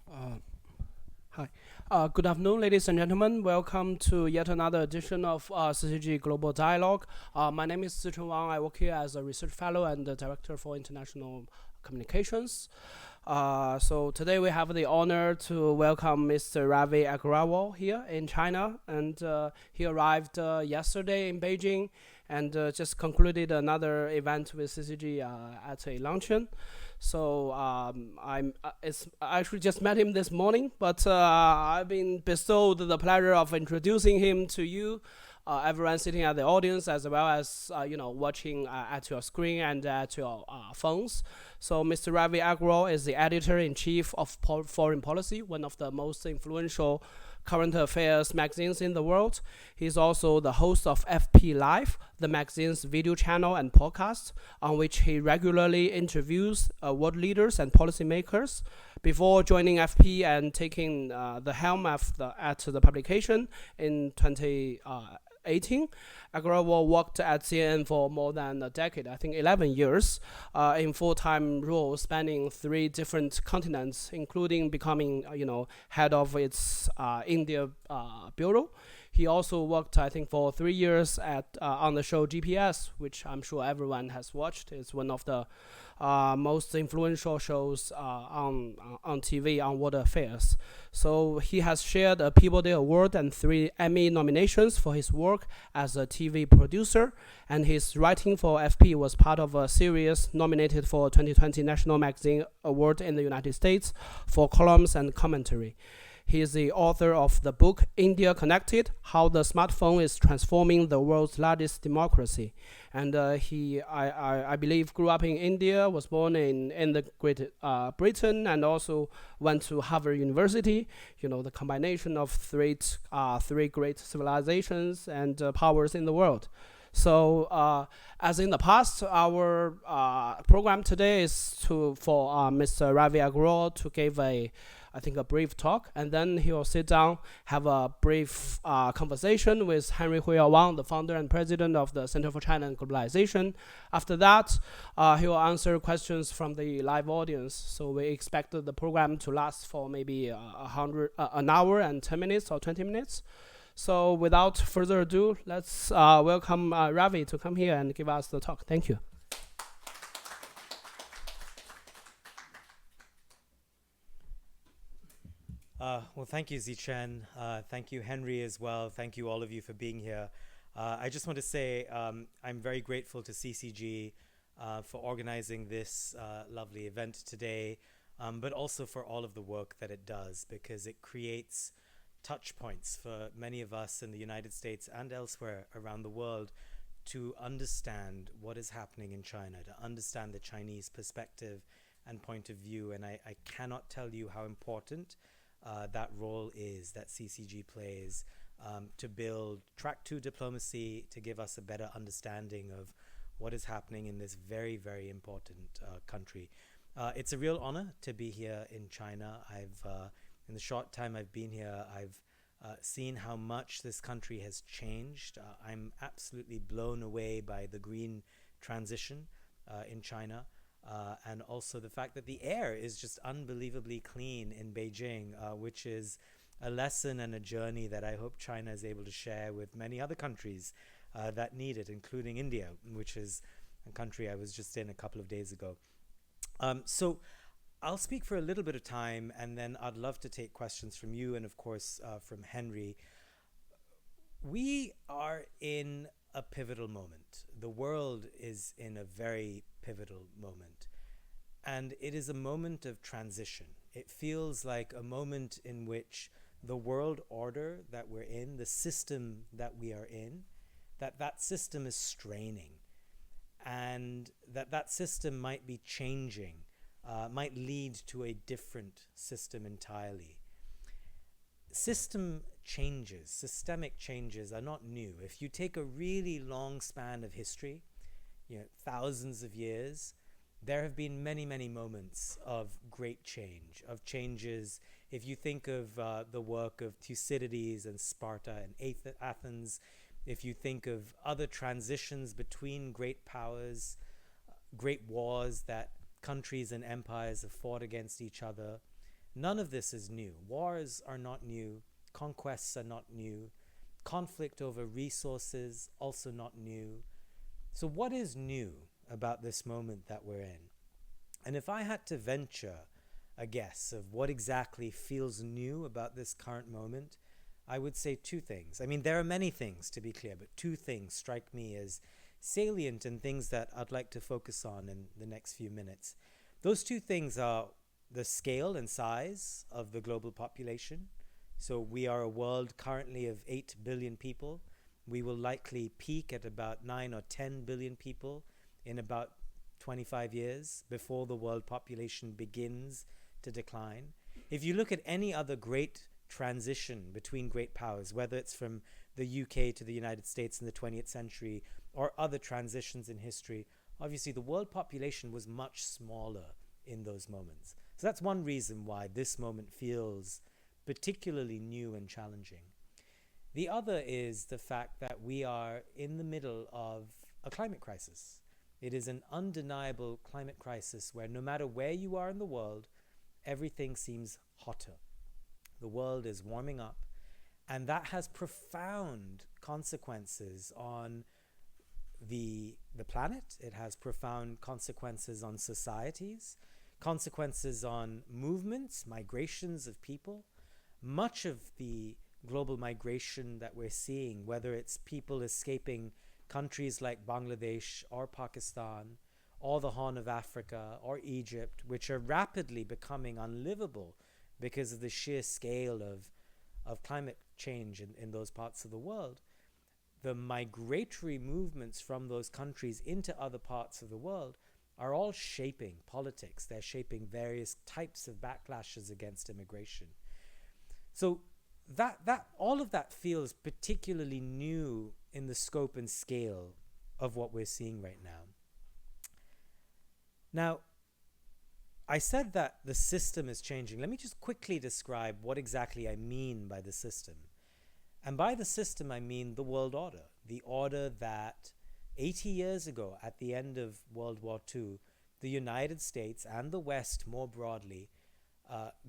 Uh, Hi. Good afternoon, ladies and gentlemen. Welcome to yet another edition of CCG Global Dialogue. My name is Huiyao Wang. I work here as a research fellow and the director for international communications. So today we have the honor to welcome Mr. Ravi Agrawal here in China, and he arrived yesterday in Beijing and just concluded another event with CCG at a luncheon. So I actually just met him this morning, but I've been bestowed the pleasure of introducing him to you, everyone sitting at the audience, as well as watching at your screen and at your phones. So Mr. Ravi Agrawal is the editor in chief of Foreign Policy, one of the most influential current affairs magazines in the world. He's also the host of FP Live, the magazine's video channel and podcast, on which he regularly interviews world leaders and policymakers. Before joining FP and taking the helm at the publication in 2018, Agrawal worked at CNN for more than a decade, I think 11 years, in full-time roles spanning 3 different continents, including becoming, head of its India bureau. He also worked, I think, for 3 years on the show GPS, which I'm sure everyone has watched. It's one of the most influential shows on TV on world affairs. So he has shared a Peabody Award and 3 Emmy nominations for his work as a TV producer, and his writing for FP was part of a series nominated for 2020 National Magazine Award in the United States for columns and commentary. He is the author of the book India Connected: How the Smartphone is Transforming the World's Largest Democracy. And I believe, grew up in India, was born in the Great Britain, and also went to Harvard University. The combination of three great civilizations and powers in the world. So, as in the past, our program today is for Mr. Ravi Agrawal to give a brief talk, and then he will sit down, have a brief conversation with Huiyao Wang, the founder and president of the Center for China and Globalization. After that, he will answer questions from the live audience. So we expect the program to last for maybe an hour and 10 minutes or 20 minutes. So without further ado, let's welcome Ravi to come here and give us the talk. Thank you. Well, thank you, Zichen. Thank you, Henry, as well. Thank you, all of you, for being here. I just want to say I'm very grateful to CCG for organizing this lovely event today, but also for all of the work that it does, because it creates touch points for many of us in the United States and elsewhere around the world to understand what is happening in China, to understand the Chinese perspective and point of view. And I cannot tell you how important that role is that CCG plays to build track 2 diplomacy, to give us a better understanding of what is happening in this very, very important country. It's a real honor to be here in China. In the short time I've been here, I've seen how much this country has changed. I'm absolutely blown away by the green transition in China. And also the fact that the air is just unbelievably clean in Beijing, which is a lesson and a journey that I hope China is able to share with many other countries that need it, including India, which is a country I was just in a couple of days ago. So I'll speak for a little bit of time, and then I'd love to take questions from you and, of course, from Henry. We are in a pivotal moment. The world is in a very pivotal moment. And it is a moment of transition. It feels like a moment in which the world order that we're in, the system that we are in, that system is straining, and that system might be changing, might lead to a different system entirely. System changes, systemic changes are not new. If you take a really long span of history, thousands of years, there have been many, many moments of great change, of changes. If you think of the work of Thucydides and Sparta and Athens, if you think of other transitions between great powers, great wars that countries and empires have fought against each other, None of this is new. Wars are not new. Conquests are not new. Conflict over resources, also not new. So what is new about this moment that we're in? And if I had to venture a guess of what exactly feels new about this current moment, I would say two things. I mean, there are many things, to be clear, but two things strike me as salient and things that I'd like to focus on in the next few minutes. Those two things are the scale and size of the global population. So we are a world currently of 8 billion people. We will likely peak at about 9 or 10 billion people in about 25 years before the world population begins to decline. If you look at any other great transition between great powers, whether it's from the UK to the United States in the 20th century or other transitions in history, obviously the world population was much smaller in those moments. So that's one reason why this moment feels particularly new and challenging. The other is the fact that we are in the middle of a climate crisis. It is an undeniable climate crisis where no matter where you are in the world, everything seems hotter. The world is warming up, and that has profound consequences on the planet. It has profound consequences on societies, consequences on movements, migrations of people. Much of the global migration that we're seeing, whether it's people escaping countries like Bangladesh or Pakistan or the Horn of Africa or Egypt, which are rapidly becoming unlivable because of the sheer scale of climate change in those parts of the world, the migratory movements from those countries into other parts of the world are all shaping politics. They're shaping various types of backlashes against immigration. So that all of that feels particularly new in the scope and scale of what we're seeing right now. Now, I said that the system is changing. Let me just quickly describe what exactly I mean by the system. And by the system, I mean the world order, the order that 80 years ago, at the end of World War II, the United States and the West more broadly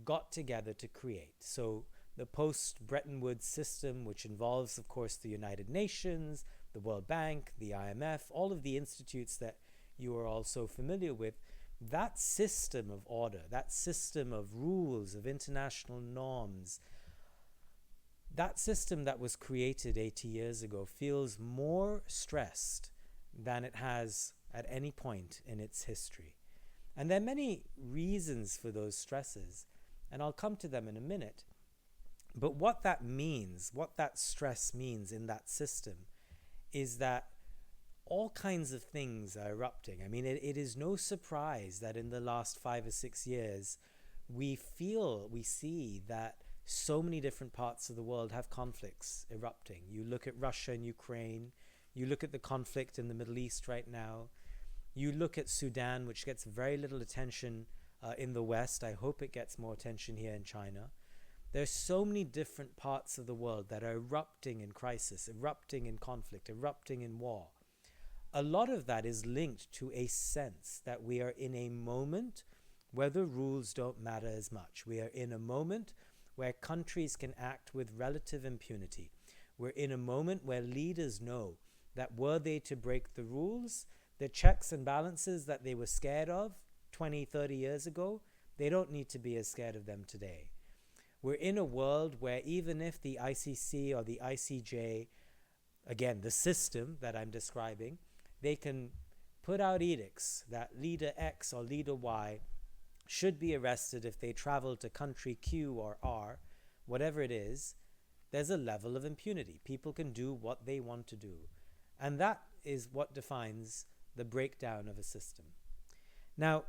got together to create. So the post-Bretton Woods system, which involves, of course, the United Nations, the World Bank, the IMF, all of the institutes that you are all so familiar with, that system of order, that system of rules, of international norms, that system that was created 80 years ago feels more stressed than it has at any point in its history. And there are many reasons for those stresses, and I'll come to them in a minute. But what that means, what that stress means in that system, is that all kinds of things are erupting. I mean, it is no surprise that in the last 5 or 6 years, we see that so many different parts of the world have conflicts erupting. You look at Russia and Ukraine, you look at the conflict in the Middle East right now, you look at Sudan, which gets very little attention in the West. I hope it gets more attention here in China. There's so many different parts of the world that are erupting in crisis, erupting in conflict, erupting in war. A lot of that is linked to a sense that we are in a moment where the rules don't matter as much. We are in a moment where countries can act with relative impunity. We're in a moment where leaders know that were they to break the rules, the checks and balances that they were scared of 20, 30 years ago, they don't need to be as scared of them today. We're in a world where even if the ICC or the ICJ, again, the system that I'm describing, they can put out edicts that leader X or leader Y should be arrested if they travel to country Q or R, whatever it is, there's a level of impunity. People can do what they want to do. And that is what defines the breakdown of a system. Now,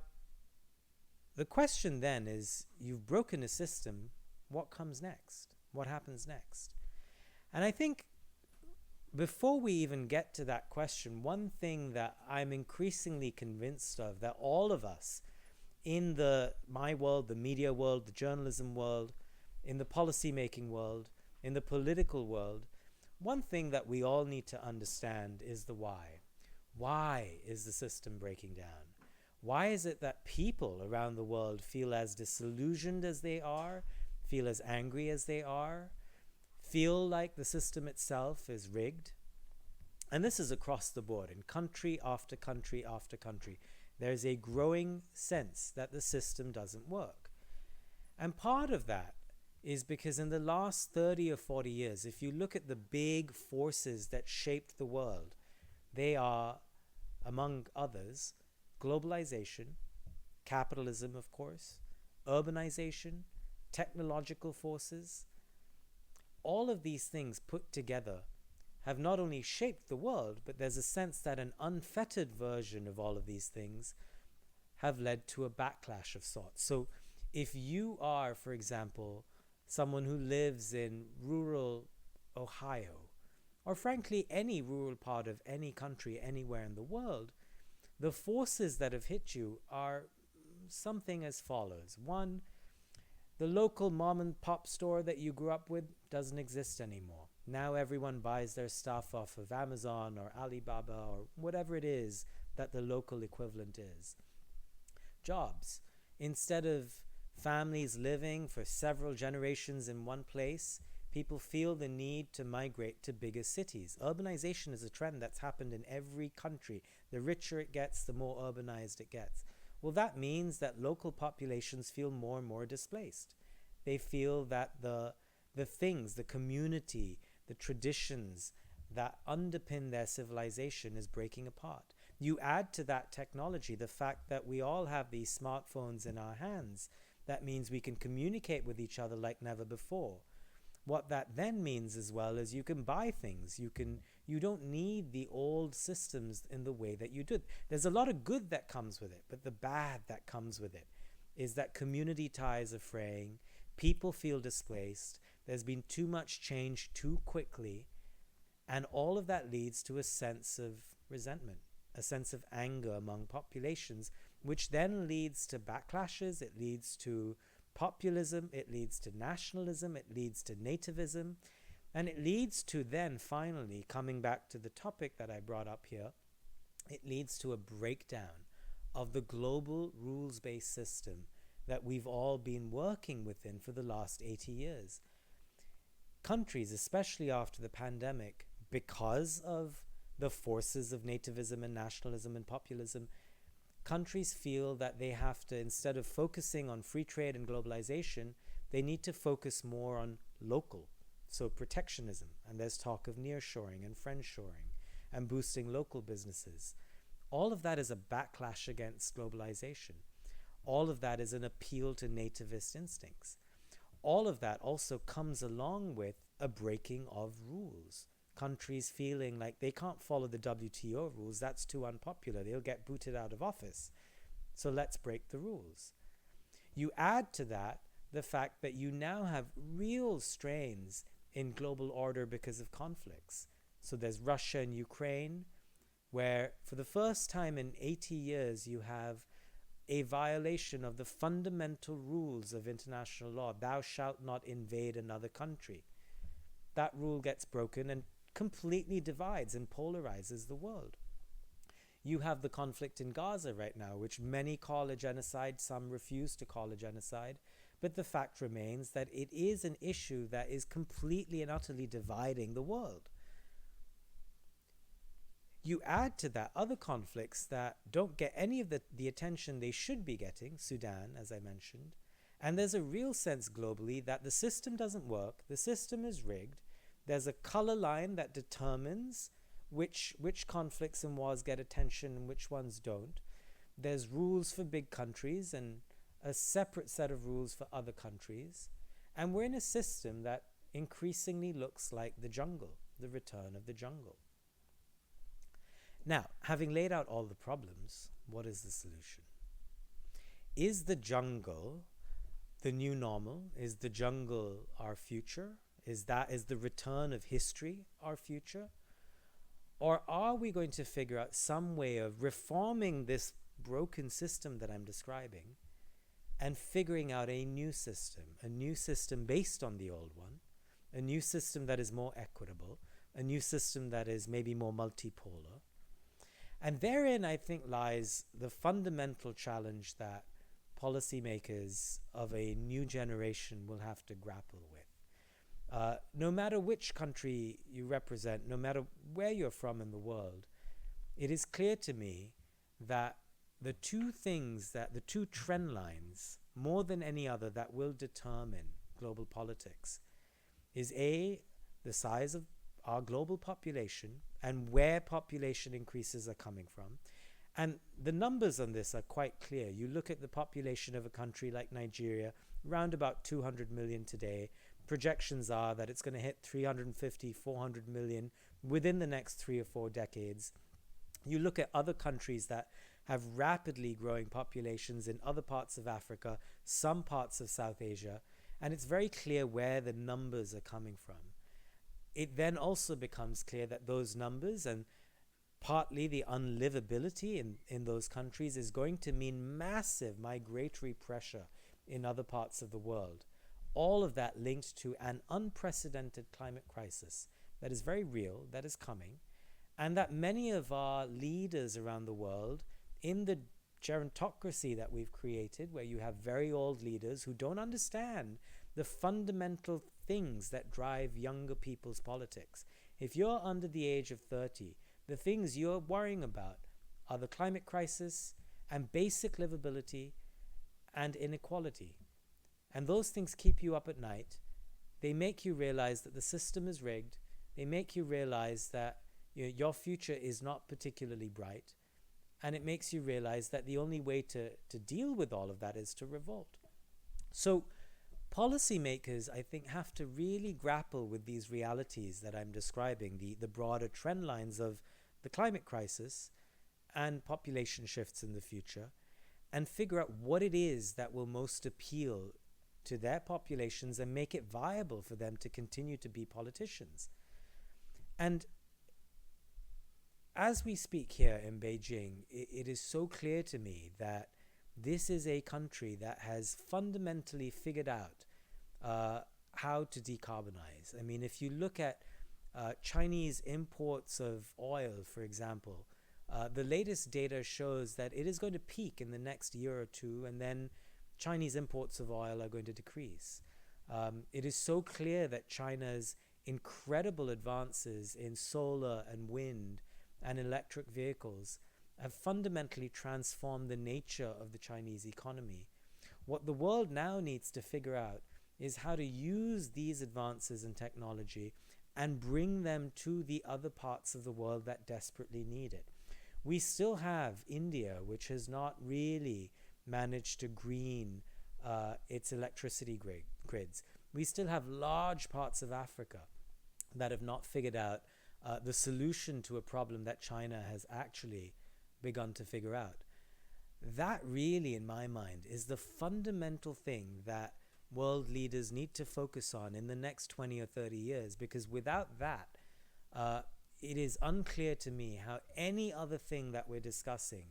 the question then is, you've broken a system, what comes next? What happens next? And I think before we even get to that question, one thing that I'm increasingly convinced of, that all of us in my world, the media world, the journalism world, in the policy-making world, in the political world, one thing that we all need to understand is the why. Why is the system breaking down? Why is it that people around the world feel as disillusioned as they are, feel as angry as they are, feel like the system itself is rigged? And this is across the board, in country after country after country. There's a growing sense that the system doesn't work. And part of that is because in the last 30 or 40 years, if you look at the big forces that shaped the world, they are, among others, globalization, capitalism, of course, urbanization, technological forces. All of these things put together have not only shaped the world, but there's a sense that an unfettered version of all of these things have led to a backlash of sorts. So if you are, for example, someone who lives in rural Ohio, or frankly any rural part of any country anywhere in the world, the forces that have hit you are something as follows. One, the local mom and pop store that you grew up with doesn't exist anymore. Now everyone buys their stuff off of Amazon or Alibaba or whatever it is that the local equivalent is. Jobs. Instead of families living for several generations in one place, people feel the need to migrate to bigger cities. Urbanization is a trend that's happened in every country. The richer it gets, the more urbanized it gets. Well, that means that local populations feel more and more displaced. They feel that the things, the community, the traditions that underpin their civilization is breaking apart. You add to that technology the fact that we all have these smartphones in our hands. That means we can communicate with each other like never before. What that then means as well is you can buy things. You don't need the old systems in the way that you did. There's a lot of good that comes with it, but the bad that comes with it is that community ties are fraying, people feel displaced, there's been too much change too quickly, and all of that leads to a sense of resentment, a sense of anger among populations, which then leads to backlashes, it leads to populism, it leads to nationalism, it leads to nativism, and it leads to then finally, coming back to the topic that I brought up here, it leads to a breakdown of the global rules-based system that we've all been working within for the last 80 years. Countries, especially after the pandemic, because of the forces of nativism and nationalism and populism, countries feel that they have to, instead of focusing on free trade and globalization, they need to focus more on local. So protectionism, and there's talk of nearshoring and friendshoring and boosting local businesses. All of that is a backlash against globalization. All of that is an appeal to nativist instincts. All of that also comes along with a breaking of rules. Countries feeling like they can't follow the WTO rules, that's too unpopular, they'll get booted out of office. So let's break the rules. You add to that the fact that you now have real strains in global order because of conflicts. So there's Russia and Ukraine, where for the first time in 80 years you have a violation of the fundamental rules of international law. Thou shalt not invade another country. That rule gets broken and completely divides and polarizes the world. You have the conflict in Gaza right now, which many call a genocide, some refuse to call a genocide, but the fact remains that it is an issue that is completely and utterly dividing the world. You add to that other conflicts that don't get any of the attention they should be getting, Sudan, as I mentioned, and there's a real sense globally that the system doesn't work, the system is rigged, there's a color line that determines which conflicts and wars get attention and which ones don't. There's rules for big countries and a separate set of rules for other countries. And we're in a system that increasingly looks like the jungle, the return of the jungle. Now, having laid out all the problems, what is the solution? Is the jungle the new normal? Is the jungle our future? Is the return of history our future? Or are we going to figure out some way of reforming this broken system that I'm describing and figuring out a new system based on the old one, a new system that is more equitable, a new system that is maybe more multipolar? And therein, I think, lies the fundamental challenge that policymakers of a new generation will have to grapple with. No matter which country you represent, no matter where you're from in the world, it is clear to me that the two trend lines, more than any other, that will determine global politics is A, the size of our global population and where population increases are coming from. And the numbers on this are quite clear. You look at the population of a country like Nigeria, around about 200 million today. Projections are that it's going to hit 350, 400 million within the next 3 or 4 decades. You look at other countries that have rapidly growing populations in other parts of Africa, some parts of South Asia, and it's very clear where the numbers are coming from. It then also becomes clear that those numbers and partly the unlivability in those countries is going to mean massive migratory pressure in other parts of the world. All of that linked to an unprecedented climate crisis that is very real, that is coming, and that many of our leaders around the world, in the gerontocracy that we've created, where you have very old leaders who don't understand the fundamental things that drive younger people's politics. If you're under the age of 30, the things you're worrying about are the climate crisis and basic livability and inequality. And those things keep you up at night. They make you realize that the system is rigged. They make you realize that your future is not particularly bright. And it makes you realize that the only way to deal with all of that is to revolt. So policymakers, I think, have to really grapple with these realities that I'm describing, the broader trend lines of the climate crisis and population shifts in the future, and figure out what it is that will most appeal to their populations and make it viable for them to continue to be politicians. And as we speak here in Beijing, it is so clear to me that this is a country that has fundamentally figured out how to decarbonize. I mean, if you look at Chinese imports of oil, for example, the latest data shows that it is going to peak in the next year or two, and then Chinese imports of oil are going to decrease. It is so clear that China's incredible advances in solar and wind and electric vehicles have fundamentally transformed the nature of the Chinese economy. What the world now needs to figure out is how to use these advances in technology and bring them to the other parts of the world that desperately need it. We still have India, which has not really managed to green its electricity grids. We still have large parts of Africa that have not figured out the solution to a problem that China has actually begun to figure out. That really, in my mind, is the fundamental thing that world leaders need to focus on in the next 20 or 30 years, because without that, it is unclear to me how any other thing that we're discussing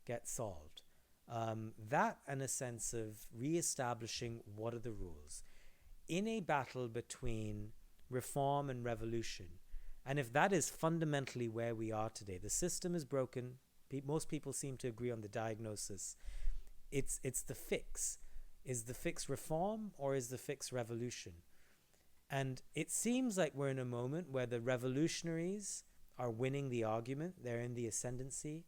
gets solved. That and a sense of reestablishing what are the rules in a battle between reform and revolution. And if that is fundamentally where we are today, the system is broken. Most people seem to agree on the diagnosis. It's the fix. Is the fix reform or is the fix revolution? And it seems like we're in a moment where the revolutionaries are winning the argument. They're in the ascendancy.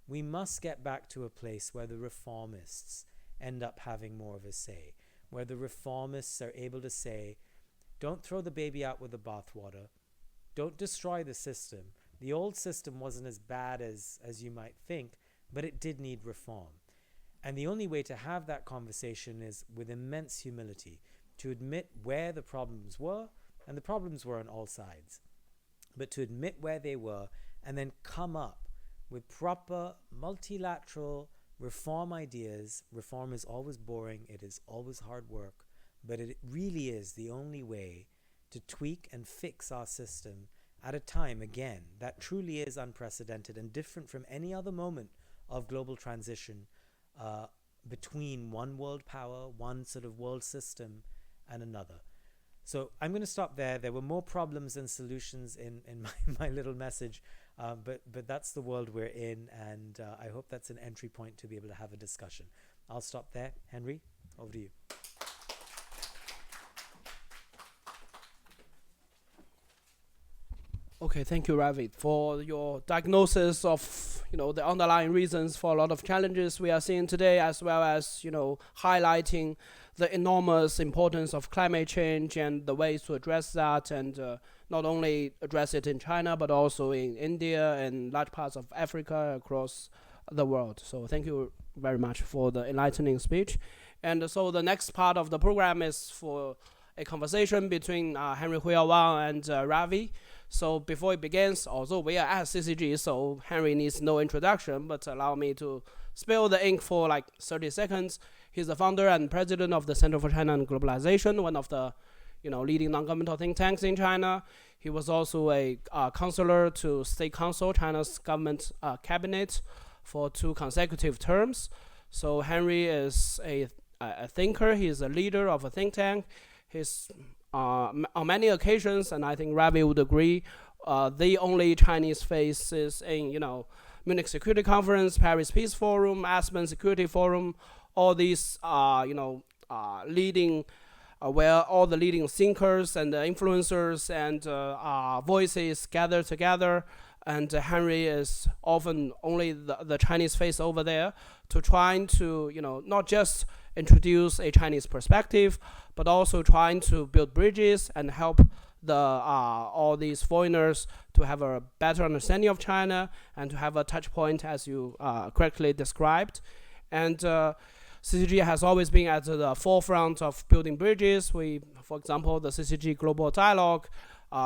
We must get back to a place where the reformists end up having more of a say, where the reformists are able to say, don't throw the baby out with the bathwater. Don't destroy the system. The old system wasn't as bad as you might think, but it did need reform. And the only way to have that conversation is with immense humility, to admit where the problems were, and the problems were on all sides, but to admit where they were and then come up with proper multilateral reform ideas. Reform is always boring, it is always hard work, but it really is the only way to tweak and fix our system at a time, again, that truly is unprecedented and different from any other moment of global transition between one world power, one sort of world system, and another. So I'm going to stop there. There were more problems than solutions in my little message. But that's the world we're in, and I hope that's an entry point to be able to have a discussion. I'll stop there. Henry, over to you. Okay, thank you, Ravi, for your diagnosis of the underlying reasons for a lot of challenges we are seeing today, as well as highlighting the enormous importance of climate change and the ways to address that, and not only address it in China but also in India and large parts of Africa across the world. So thank you very much for the enlightening speech. And so the next part of the program is for a conversation between Henry Huiyao Wang and Ravi. So before it begins, although we are at CCG, so Henry needs no introduction, but allow me to spill the ink for like 30 seconds. He's the founder and president of the Center for China and Globalization, one of the leading non-governmental think tanks in China. He was also a counselor to State Council, China's government cabinet, for 2 consecutive terms. So Henry is a thinker. He is a leader of a think tank. He's on many occasions, and I think Ravi would agree, the only Chinese faces in Munich Security Conference, Paris Peace Forum, Aspen Security Forum, all these leading where all the leading thinkers and influencers and voices gather together, and Henry is often only the Chinese face over there to trying to not just introduce a Chinese perspective, but also trying to build bridges and help the all these foreigners to have a better understanding of China and to have a touch point, as you correctly described. And CCG has always been at the forefront of building bridges. For example, the CCG Global Dialogue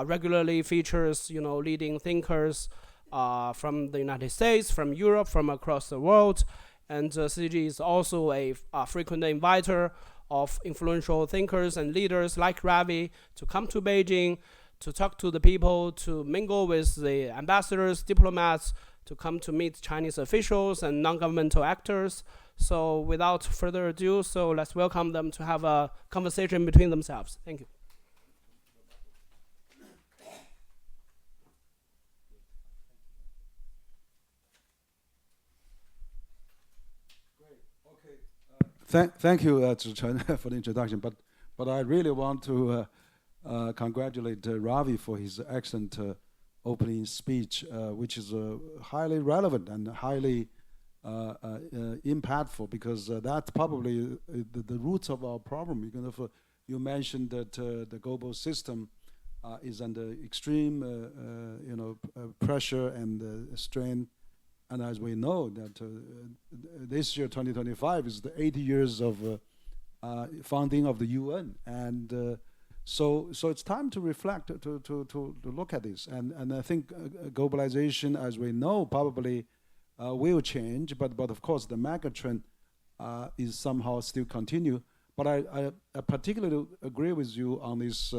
regularly features leading thinkers from the United States, from Europe, from across the world. And CCG is also a frequent inviter of influential thinkers and leaders like Ravi to come to Beijing, to talk to the people, to mingle with the ambassadors, diplomats, to come to meet Chinese officials and non-governmental actors. So without further ado, so let's welcome them to have a conversation between themselves. Thank you. Thank you, Zhichen, for the introduction. But I really want to congratulate Ravi for his excellent opening speech, which is highly relevant and highly impactful, because that's probably the roots of our problem. You mentioned that the global system is under extreme pressure and strain. And as we know that this year, 2025, is the 80 years of founding of the UN, and so it's time to reflect, to look at this, and I think globalization, as we know, probably will change, but of course the mega trend is somehow still continue. But I particularly agree with you on this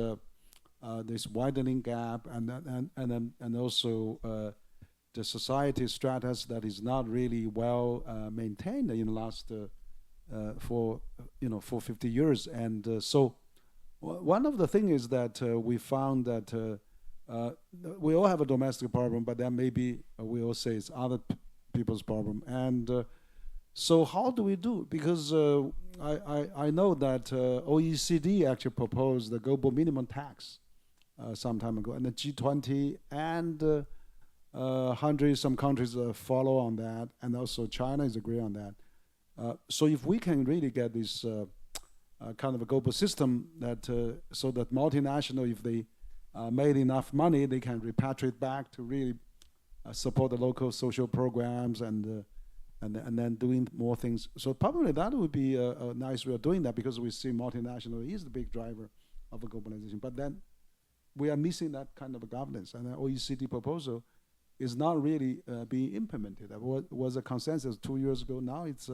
this widening gap, and also the society stratus that is not really well maintained in the last for 50 years. And so one of the things is that we found that we all have a domestic problem, but then maybe we all say it's other people's problem. And so how do we do? Because I know that OECD actually proposed the global minimum tax some time ago, and the G20 and 100 some countries follow on that, and also China is agree on that. So if we can really get this kind of a global system that so that multinational, if they made enough money, they can repatriate back to really support the local social programs and then doing more things. So probably that would be a nice way of doing that, because we see multinational is the big driver of the globalization. But then we are missing that kind of a governance, and the OECD proposal is not really being implemented. That was a consensus 2 years ago. Now it's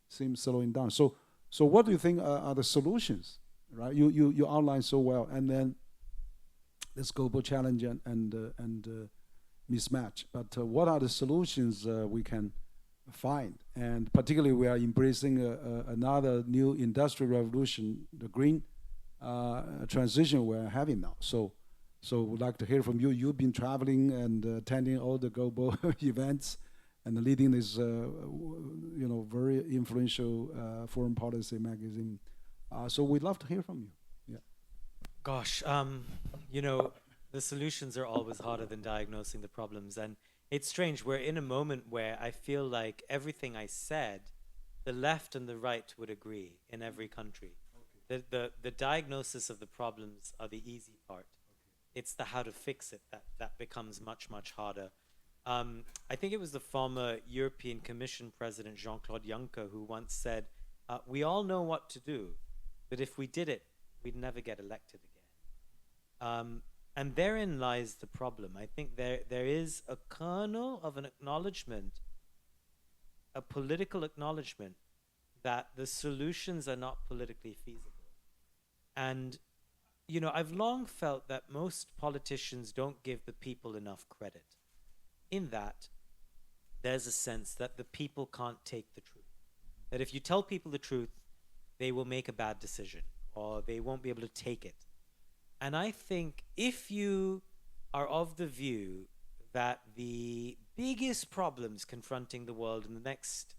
seems slowing down. So what do you think are the solutions? Right? You outlined so well, and then this global challenge and mismatch. But what are the solutions we can find? And particularly, we are embracing another new industrial revolution, the green transition we're having now. So So we'd like to hear from you. You've been traveling and attending all the global events and leading this, very influential foreign policy magazine. So we'd love to hear from you. Yeah. Gosh, the solutions are always harder than diagnosing the problems. And it's strange. We're in a moment where I feel like everything I said, the left and the right would agree in every country. Okay. The diagnosis of the problems are the easy part. Okay. It's the how to fix it that becomes much, much harder. I think it was the former European Commission President Jean-Claude Juncker who once said, we all know what to do, but if we did it, we'd never get elected again. And therein lies the problem. I think there is a kernel of an acknowledgement, a political acknowledgement, that the solutions are not politically feasible. And, I've long felt that most politicians don't give the people enough credit. In that, there's a sense that the people can't take the truth. That if you tell people the truth, they will make a bad decision, or they won't be able to take it. And I think if you are of the view that the biggest problems confronting the world in the next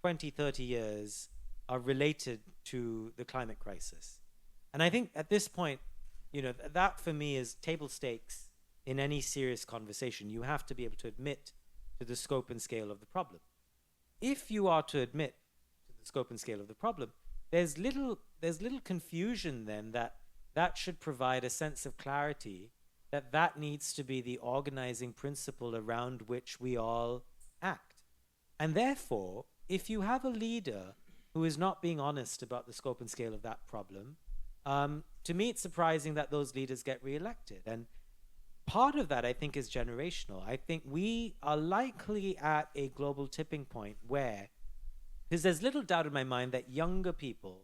20, 30 years are related to the climate crisis. And I think at this point, that for me is table stakes in any serious conversation. You have to be able to admit to the scope and scale of the problem. If you are to admit to the scope and scale of the problem, there's little confusion then that should provide a sense of clarity that needs to be the organizing principle around which we all act. And therefore, if you have a leader who is not being honest about the scope and scale of that problem, to me it's surprising that those leaders get reelected. And part of that, I think, is generational. I think we are likely at a global tipping point where, because there's little doubt in my mind that younger people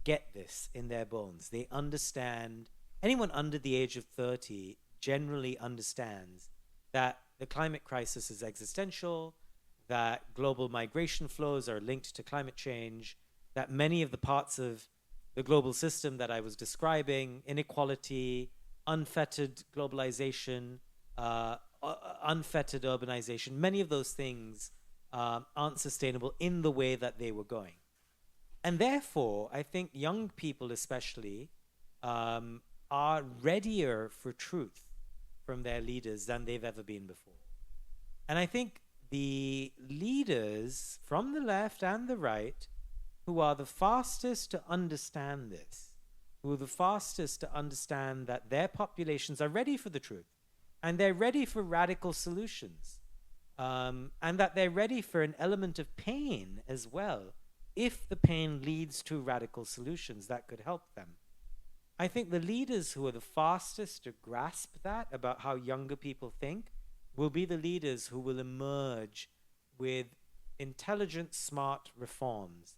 get this in their bones. They understand, anyone under the age of 30 generally understands that the climate crisis is existential, that global migration flows are linked to climate change, that many of the parts of the global system that I was describing, inequality, unfettered globalization, unfettered urbanization, many of those things aren't sustainable in the way that they were going. And therefore, I think young people especially are readier for truth from their leaders than they've ever been before. And I think the leaders from the left and the right who are the fastest to understand this, who are the fastest to understand that their populations are ready for the truth, and they're ready for radical solutions, and that they're ready for an element of pain as well, if the pain leads to radical solutions that could help them. I think the leaders who are the fastest to grasp that about how younger people think will be the leaders who will emerge with intelligent, smart reforms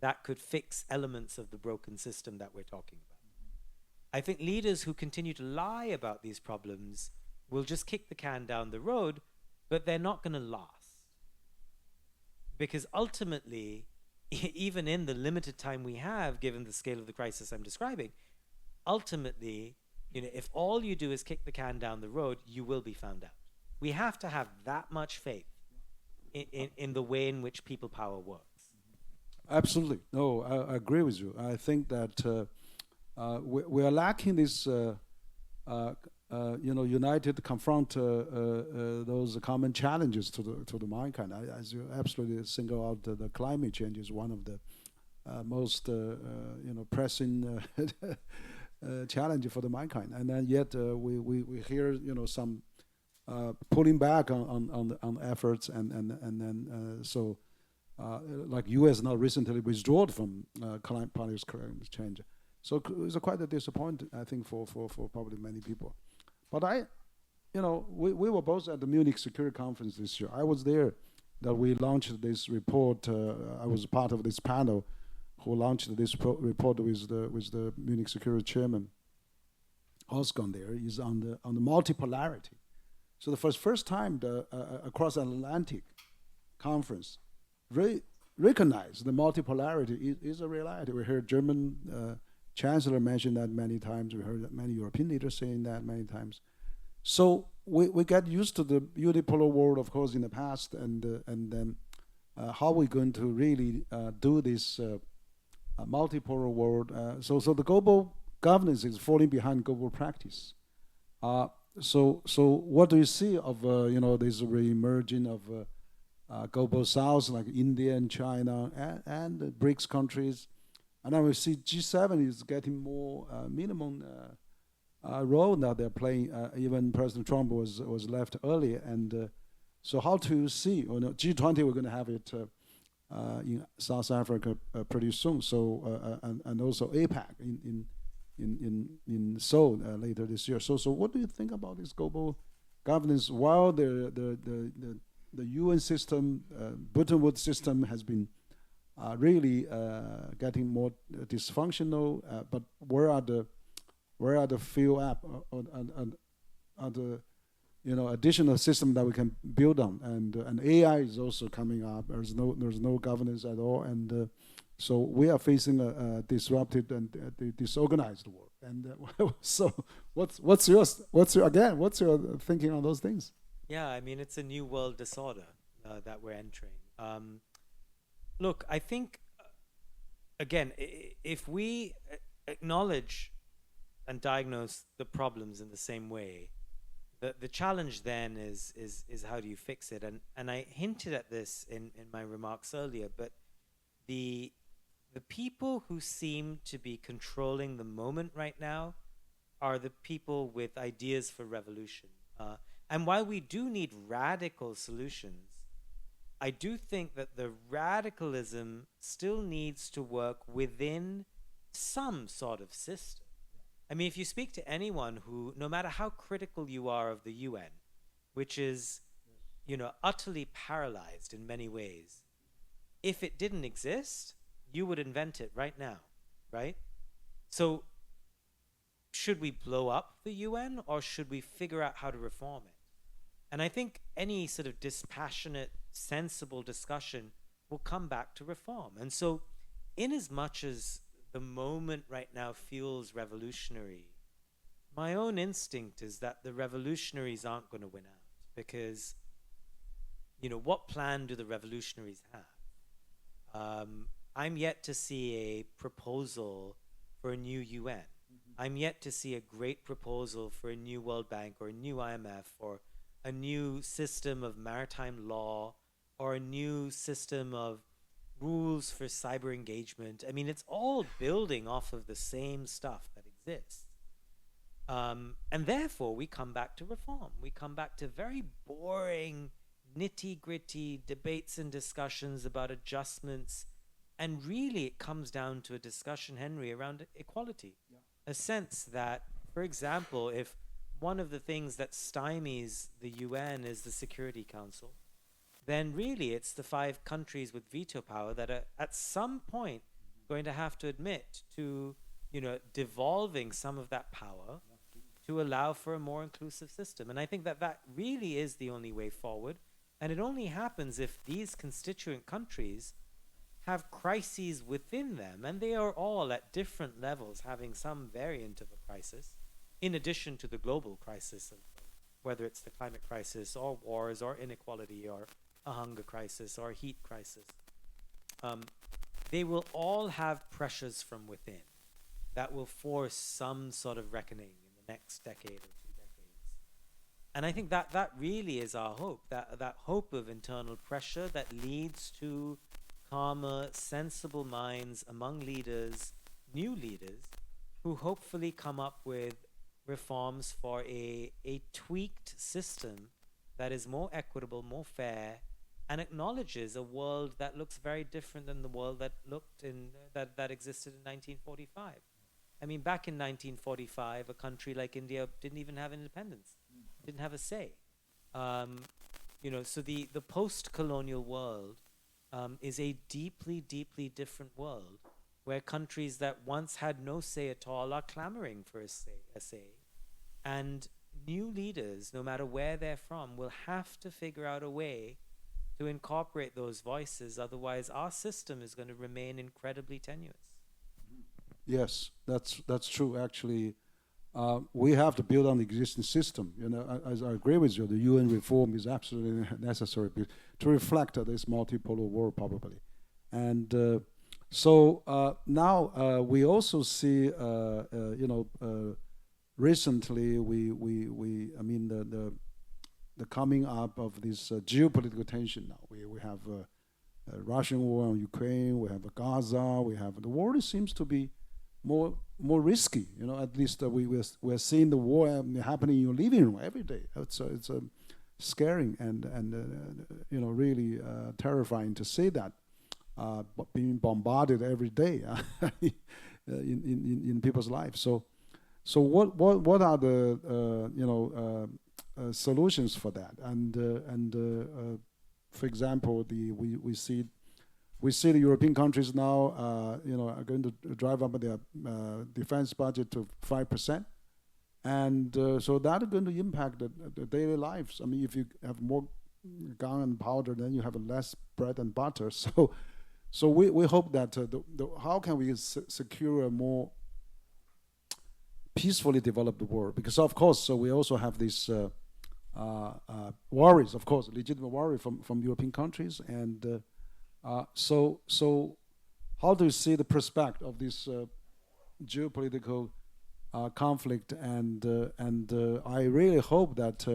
that could fix elements of the broken system that we're talking about. I think leaders who continue to lie about these problems will just kick the can down the road, but they're not going to last. Because ultimately, even in the limited time we have, given the scale of the crisis I'm describing, ultimately, if all you do is kick the can down the road, you will be found out. We have to have that much faith in the way in which people power works. Absolutely. No, I agree with you. I think that we are lacking this, united to confront those common challenges to the mankind. As you absolutely single out, the climate change is one of the most pressing challenge for the mankind. And then yet we hear some pulling back on efforts, and then so. Like U.S. now recently withdrew from Paris climate change, so it's quite a disappointment, I think, for probably many people. But we were both at the Munich Security Conference this year. I was there, that we launched this report. I was part of this panel who launched this report with the Munich Security Chairman Oskan. There is on the multipolarity. So the first time the across Atlantic conference recognize the multipolarity is a reality. We heard Chancellor mentioned that many times. We heard that many European leaders saying that many times. So we get used to the unipolar world, of course, in the past, and then how we're going to really do this multipolar world. So the global governance is falling behind global practice. So what do you see of this re-emerging of global South like India and China and the BRICS countries, and then we see G7 is getting more minimum role now they're playing. Even President Trump was left earlier, and so how to see? G20 we're going to have it in South Africa pretty soon. So and also APAC in Seoul later this year. So what do you think about this global governance? While the UN system, Bretton Woods system, has been really getting more dysfunctional, but where are the few other additional system that we can build on? And AI is also coming up. There's no governance at all, and so we are facing a disrupted and disorganized world. And so what's your thinking on those things? Yeah, I mean, it's a new world disorder that we're entering. Look, I think, again, if we acknowledge and diagnose the problems in the same way, the challenge then is how do you fix it? And I hinted at this in my remarks earlier, but the people who seem to be controlling the moment right now are the people with ideas for revolution. And while we do need radical solutions, I do think that the radicalism still needs to work within some sort of system. I mean, if you speak to anyone who, no matter how critical you are of the UN, which is, utterly paralyzed in many ways, if it didn't exist, you would invent it right now, right? So should we blow up the UN, or should we figure out how to reform it? And I think any sort of dispassionate, sensible discussion will come back to reform. And so in as much as the moment right now feels revolutionary, my own instinct is that the revolutionaries aren't going to win out, because, what plan do the revolutionaries have? I'm yet to see a proposal for a new UN. I'm yet to see a great proposal for a new World Bank or a new IMF or a new system of maritime law or a new system of rules for cyber engagement. I mean, it's all building off of the same stuff that exists. And therefore, we come back to reform. We come back to very boring, nitty-gritty debates and discussions about adjustments. And really, it comes down to a discussion, Henry, around equality. Yeah. A sense that, for example, if one of the things that stymies the UN is the Security Council, then really it's the 5 countries with veto power that are at some point going to have to admit to, devolving some of that power to allow for a more inclusive system. And I think that really is the only way forward. And it only happens if these constituent countries have crises within them, and they are all at different levels having some variant of a crisis, in addition to the global crisis of whether it's the climate crisis or wars or inequality or a hunger crisis or a heat crisis. They will all have pressures from within that will force some sort of reckoning in the next decade or 2 decades. And I think that really is our hope, that hope of internal pressure that leads to calmer, sensible minds among leaders, new leaders, who hopefully come up with reforms for a tweaked system that is more equitable, more fair, and acknowledges a world that looks very different than the world that that existed in 1945. I mean, back in 1945, a country like India didn't even have independence, didn't have a say. So the post-colonial world is a deeply, deeply different world, where countries that once had no say at all are clamoring for a say. And new leaders, no matter where they're from, will have to figure out a way to incorporate those voices. Otherwise, our system is going to remain incredibly tenuous. Yes, that's true. Actually, we have to build on the existing system. As I agree with you, the UN reform is absolutely necessary to reflect this multipolar world, probably. And now we also see, recently I mean, the coming up of this geopolitical tension. Now we have Russian war on Ukraine, we have Gaza, we have the world seems to be more risky. At least we're seeing the war happening in your living room every day. It's scaring and really terrifying to see that being bombarded every day in people's lives. So what are the solutions for that? And for example, we see the European countries now, are going to drive up their defense budget to 5%, and so that is going to impact the daily lives. I mean, if you have more gun and powder, then you have less bread and butter. So we hope that how can we secure a more peacefully developed world? Because of course, so we also have these worries, of course, legitimate worry from European countries, and so how do you see the prospect of this geopolitical conflict? And I really hope that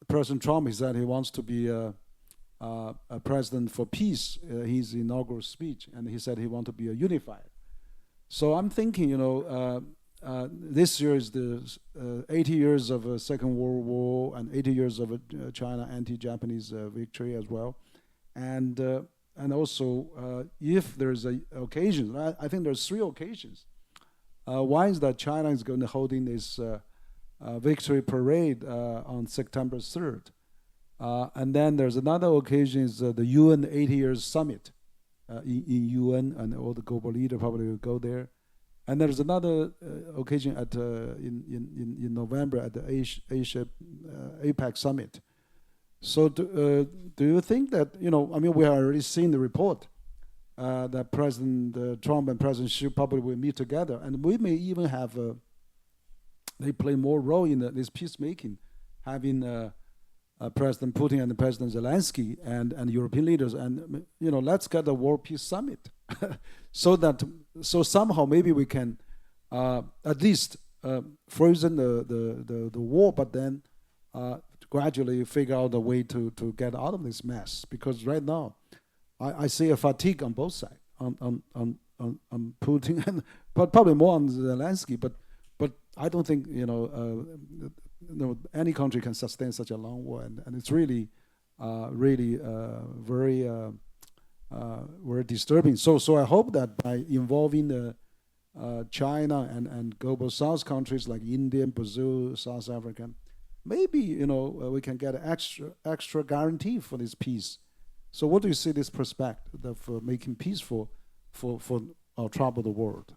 President Trump, he said he wants to be a president for peace. His inaugural speech, and he said he wants to be a unifier. So I'm thinking, this year is the 80 years of a Second World War and 80 years of a China anti-Japanese victory as well. And also, if there's a occasion, I think there's 3 occasions. One is that China is going to holding this victory parade on September 3rd. And then there's another occasion is the UN 80 years summit in UN, and all the global leaders probably will go there. And there's another occasion at in November at the Asia APEC summit. So do you think that, I mean, we have already seen the report that President Trump and President Xi probably will meet together, and we may even have, they play more role in this peacemaking, having President Putin and President Zelensky and European leaders, and let's get a World Peace Summit, so somehow maybe we can at least frozen the war, but then gradually figure out a way to get out of this mess. Because right now, I see a fatigue on both sides, on Putin, and but probably more on Zelensky. But I don't think any country can sustain such a long war, and it's really very very disturbing. So I hope that by involving China and global South countries like India, Brazil, South Africa, maybe we can get an extra guarantee for this peace. So what do you see this prospect of making peace for our troubled world?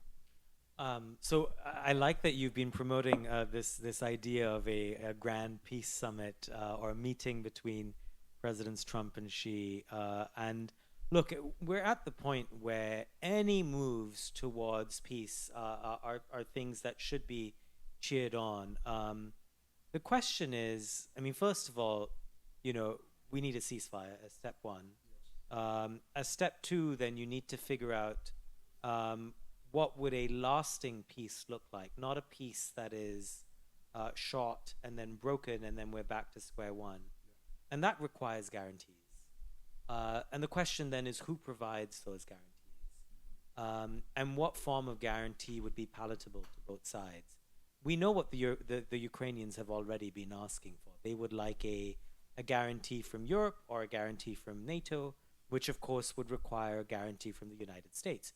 So I like that you've been promoting this idea of a grand peace summit or a meeting between Presidents Trump and Xi. And look, we're at the point where any moves towards peace are things that should be cheered on. The question is, I mean, first of all, we need a ceasefire as step one. As step two, then you need to figure out what would a lasting peace look like, not a peace that is short and then broken and then we're back to square one. And that requires guarantees. And the question then is, who provides those guarantees? And what form of guarantee would be palatable to both sides? We know what the Ukrainians have already been asking for. They would like a guarantee from Europe or a guarantee from NATO, which of course would require a guarantee from the United States.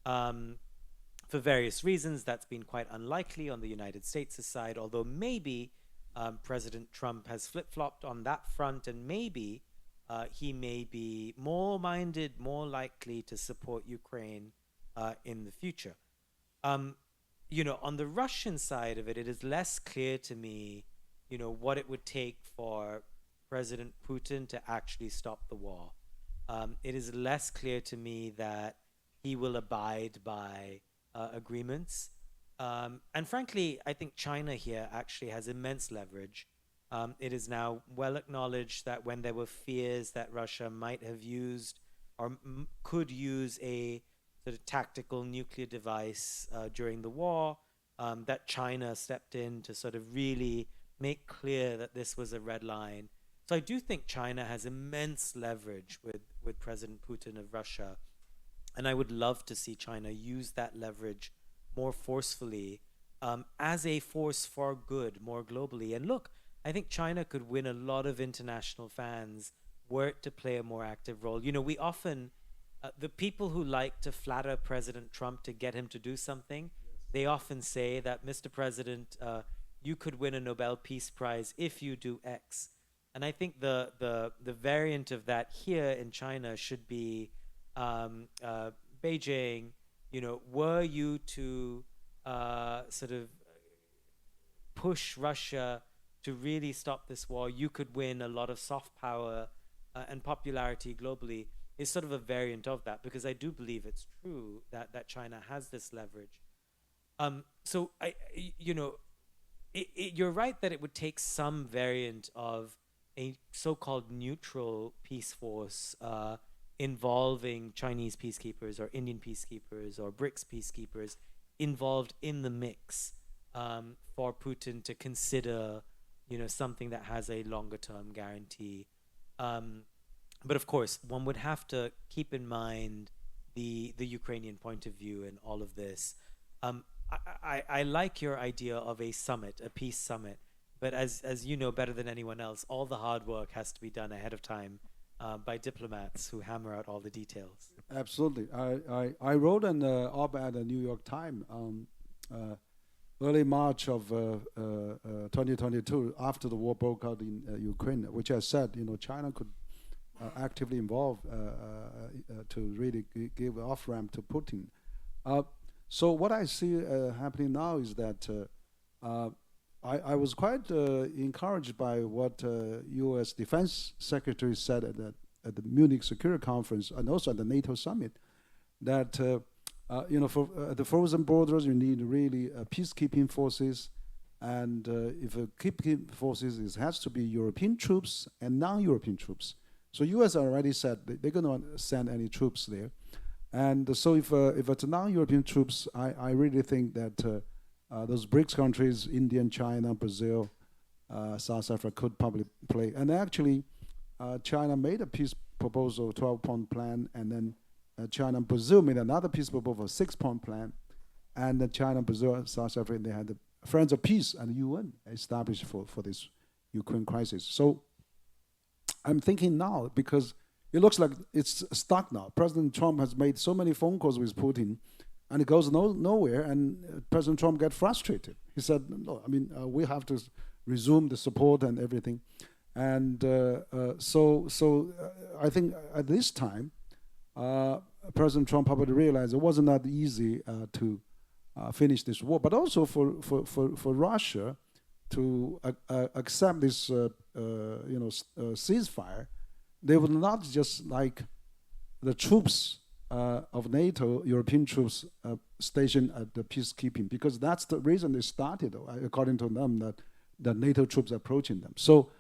For various reasons, that's been quite unlikely on the United States' side, although maybe President Trump has flip-flopped on that front, and maybe he may be more minded, more likely to support Ukraine in the future. On the Russian side of it, it is less clear to me, what it would take for President Putin to actually stop the war. It is less clear to me that he will abide by agreements. And frankly, I think China here actually has immense leverage. It is now well acknowledged that when there were fears that Russia might have used or could use a sort of tactical nuclear device during the war, that China stepped in to sort of really make clear that this was a red line. So I do think China has immense leverage with President Putin of Russia. And I would love to see China use that leverage more forcefully as a force for good more globally. And look, I think China could win a lot of international fans were it to play a more active role. You know, we often, the people who like to flatter President Trump to get him to do something, they often say that, Mr. President, you could win a Nobel Peace Prize if you do X. And I think the variant of that here in China should be Beijing. You know, were you to sort of push Russia to really stop this war, you could win a lot of soft power and popularity globally, is sort of a variant of that, because I do believe it's true that China has this leverage. So you're right that it would take some variant of a so-called neutral peace force involving Chinese peacekeepers or Indian peacekeepers or BRICS peacekeepers involved in the mix for Putin to consider, you know, something that has a longer-term guarantee. But of course, one would have to keep in mind the Ukrainian point of view in all of this. I like your idea of a summit, a peace summit. But as you know better than anyone else, all the hard work has to be done ahead of time by diplomats who hammer out all the details. Absolutely. I wrote an op-ed at the New York Times early March of 2022, after the war broke out in Ukraine, which I said, you know, China could actively involve to really give off-ramp to Putin. So what I see happening now is that I was quite encouraged by what U.S. Defense Secretary said at the Munich Security Conference and also at the NATO summit, that you know, for the frozen borders, you need really peacekeeping forces, and if peacekeeping forces, it has to be European troops and non-European troops. So U.S. already said they're going to send any troops there, and so if it's non-European troops, I really think that those BRICS countries, India, China, Brazil, South Africa, could probably play. And actually, China made a peace proposal, 12-point plan, and then China and Brazil made another peace proposal, 6-point plan. And then China, Brazil, South Africa, they had the Friends of Peace and UN established for this Ukraine crisis. So I'm thinking now, because it looks like it's stuck now. President Trump has made so many phone calls with Putin, and it goes nowhere, and President Trump got frustrated. He said, no, I mean, we have to resume the support and everything. And so I think at this time, President Trump probably realized it wasn't that easy to finish this war, but also for Russia to accept this ceasefire. They would not just like the troops of NATO, European troops stationed at the peacekeeping, because that's the reason they started, according to them, that NATO troops approaching them. So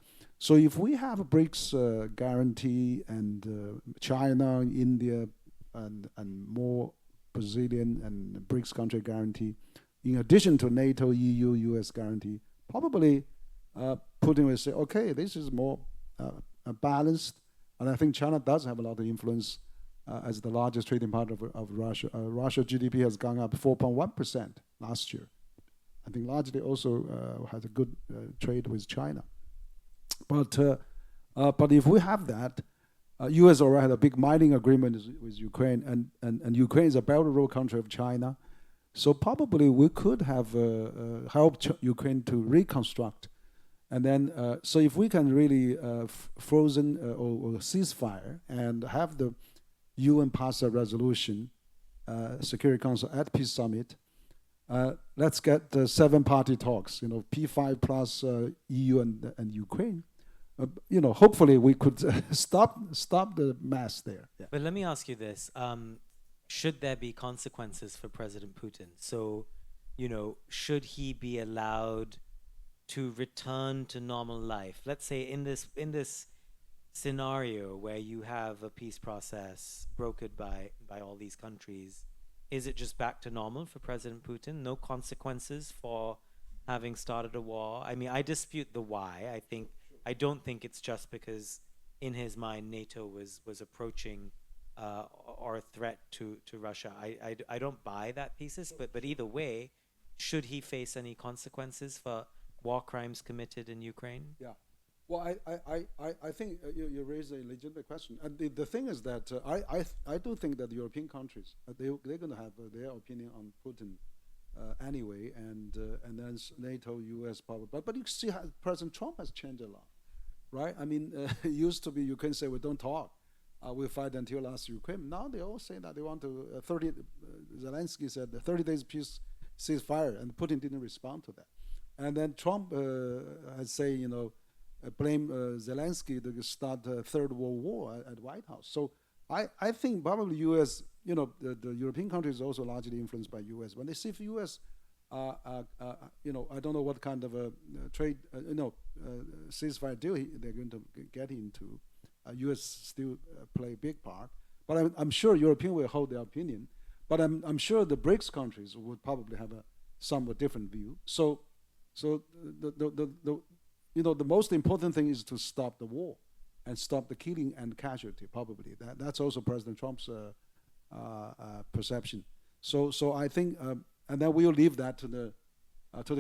if we have a BRICS guarantee and China, India, and more Brazilian and BRICS country guarantee, in addition to NATO, EU, US guarantee, probably Putin will say, okay, this is more balanced. And I think China does have a lot of influence as the largest trading partner of Russia. Russia GDP has gone up 4.1% last year. I think largely also has a good trade with China. But if we have that, U.S. already had a big mining agreement with Ukraine, and Ukraine is a Belt and Road country of China. So probably we could have helped Ukraine to reconstruct. And then, so if we can really frozen or ceasefire and have the UN pass a resolution, Security Council at Peace Summit, let's get the 7-party talks, P5 plus EU and Ukraine. Hopefully we could stop the mess there. Yeah. But let me ask you this. should there be consequences for President Putin? So, should he be allowed to return to normal life? Let's say in this scenario where you have a peace process brokered by all these countries, is it just back to normal for President Putin? No consequences for having started a war? I mean, I dispute the why. I don't think it's just because in his mind NATO was approaching or a threat to Russia. I don't buy that thesis, but either way, should he face any consequences for war crimes committed in Ukraine? Yeah. Well, I think you raise a legitimate question. And the thing is that I do think that the European countries, they're going to have their opinion on Putin anyway, and then NATO, US, probably. But you see how President Trump has changed a lot, right? I mean, it used to be Ukraine say, we don't talk. We fight until last Ukraine. Now they all say that they want to, Zelensky said the 30 days peace ceasefire, and Putin didn't respond to that. And then Trump has say, blame Zelensky to start a third world war at White House. So I think probably U.S., the European countries also largely influenced by U.S. When they see if U.S., I don't know what kind of a trade, ceasefire deal they're going to get into. U.S. still play a big part, but I'm sure European will hold their opinion. But I'm sure the BRICS countries would probably have a somewhat different view. So the most important thing is to stop the war and stop the killing and casualty. Probably that's also President Trump's perception. So I think, and then we'll leave that to the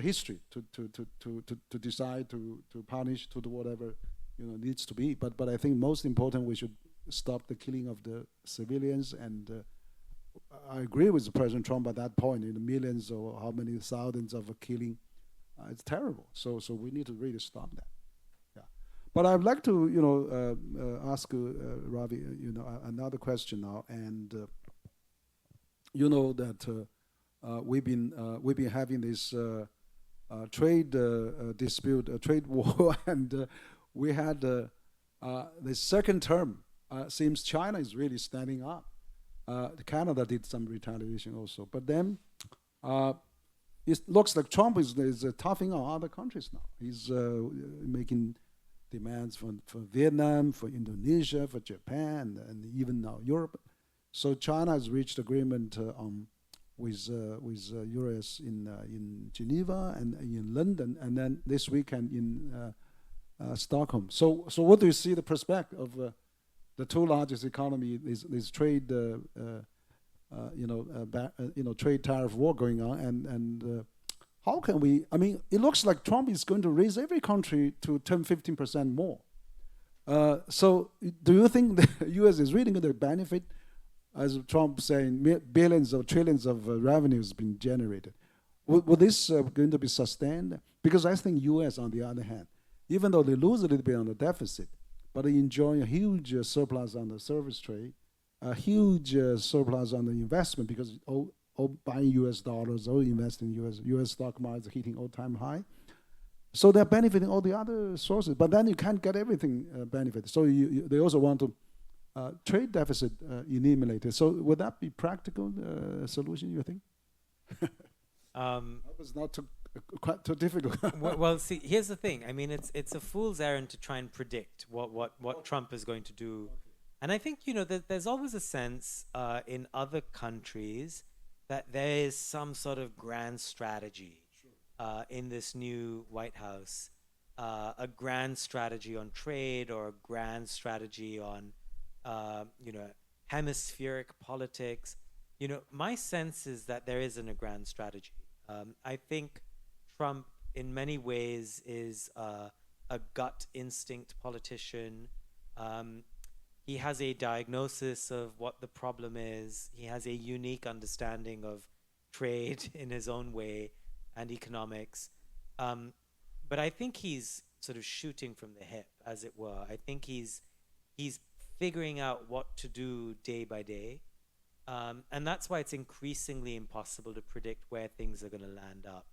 history to decide to punish to do whatever needs to be. But I think most important, we should stop the killing of the civilians. And I agree with President Trump at that point. In the millions or how many thousands of killing, it's terrible. So we need to really stop that. Yeah. But I'd like to ask Ravi another question now. And that we've been having this trade dispute, trade war, and we had the second term. Seems China is really standing up. Canada did some retaliation also, but then it looks like Trump is toughing on other countries now. He's making demands for Vietnam, for Indonesia, for Japan, and even now Europe. So China has reached agreement with US in Geneva and in London, and then this weekend in Stockholm. So what do you see the prospect of the two largest economy? This trade, trade tariff war going on, and how can we? I mean, it looks like Trump is going to raise every country to 10-15% more. So do you think the U.S. is really going to benefit, as Trump saying, billions or trillions of revenues being generated? Will this going to be sustained? Because I think U.S. on the other hand, even though they lose a little bit on the deficit, but they enjoy a huge surplus on the service trade, a huge surplus on the investment because all buying U.S. dollars, all investing in U.S. stock markets hitting all-time high. So they're benefiting all the other sources, but then you can't get everything benefited. So they also want to trade deficit eliminated. So would that be practical solution, you think? That was not quite too difficult. well, see, here's the thing. I mean, it's a fool's errand to try and predict what Trump is going to do. And I think, there's always a sense in other countries that there is some sort of grand strategy in this new White House, a grand strategy on trade or a grand strategy on, hemispheric politics. My sense is that there isn't a grand strategy. I think Trump, in many ways, is a gut instinct politician. He has a diagnosis of what the problem is. He has a unique understanding of trade in his own way and economics. But I think he's sort of shooting from the hip, as it were. I think he's figuring out what to do day by day. And that's why it's increasingly impossible to predict where things are going to land up.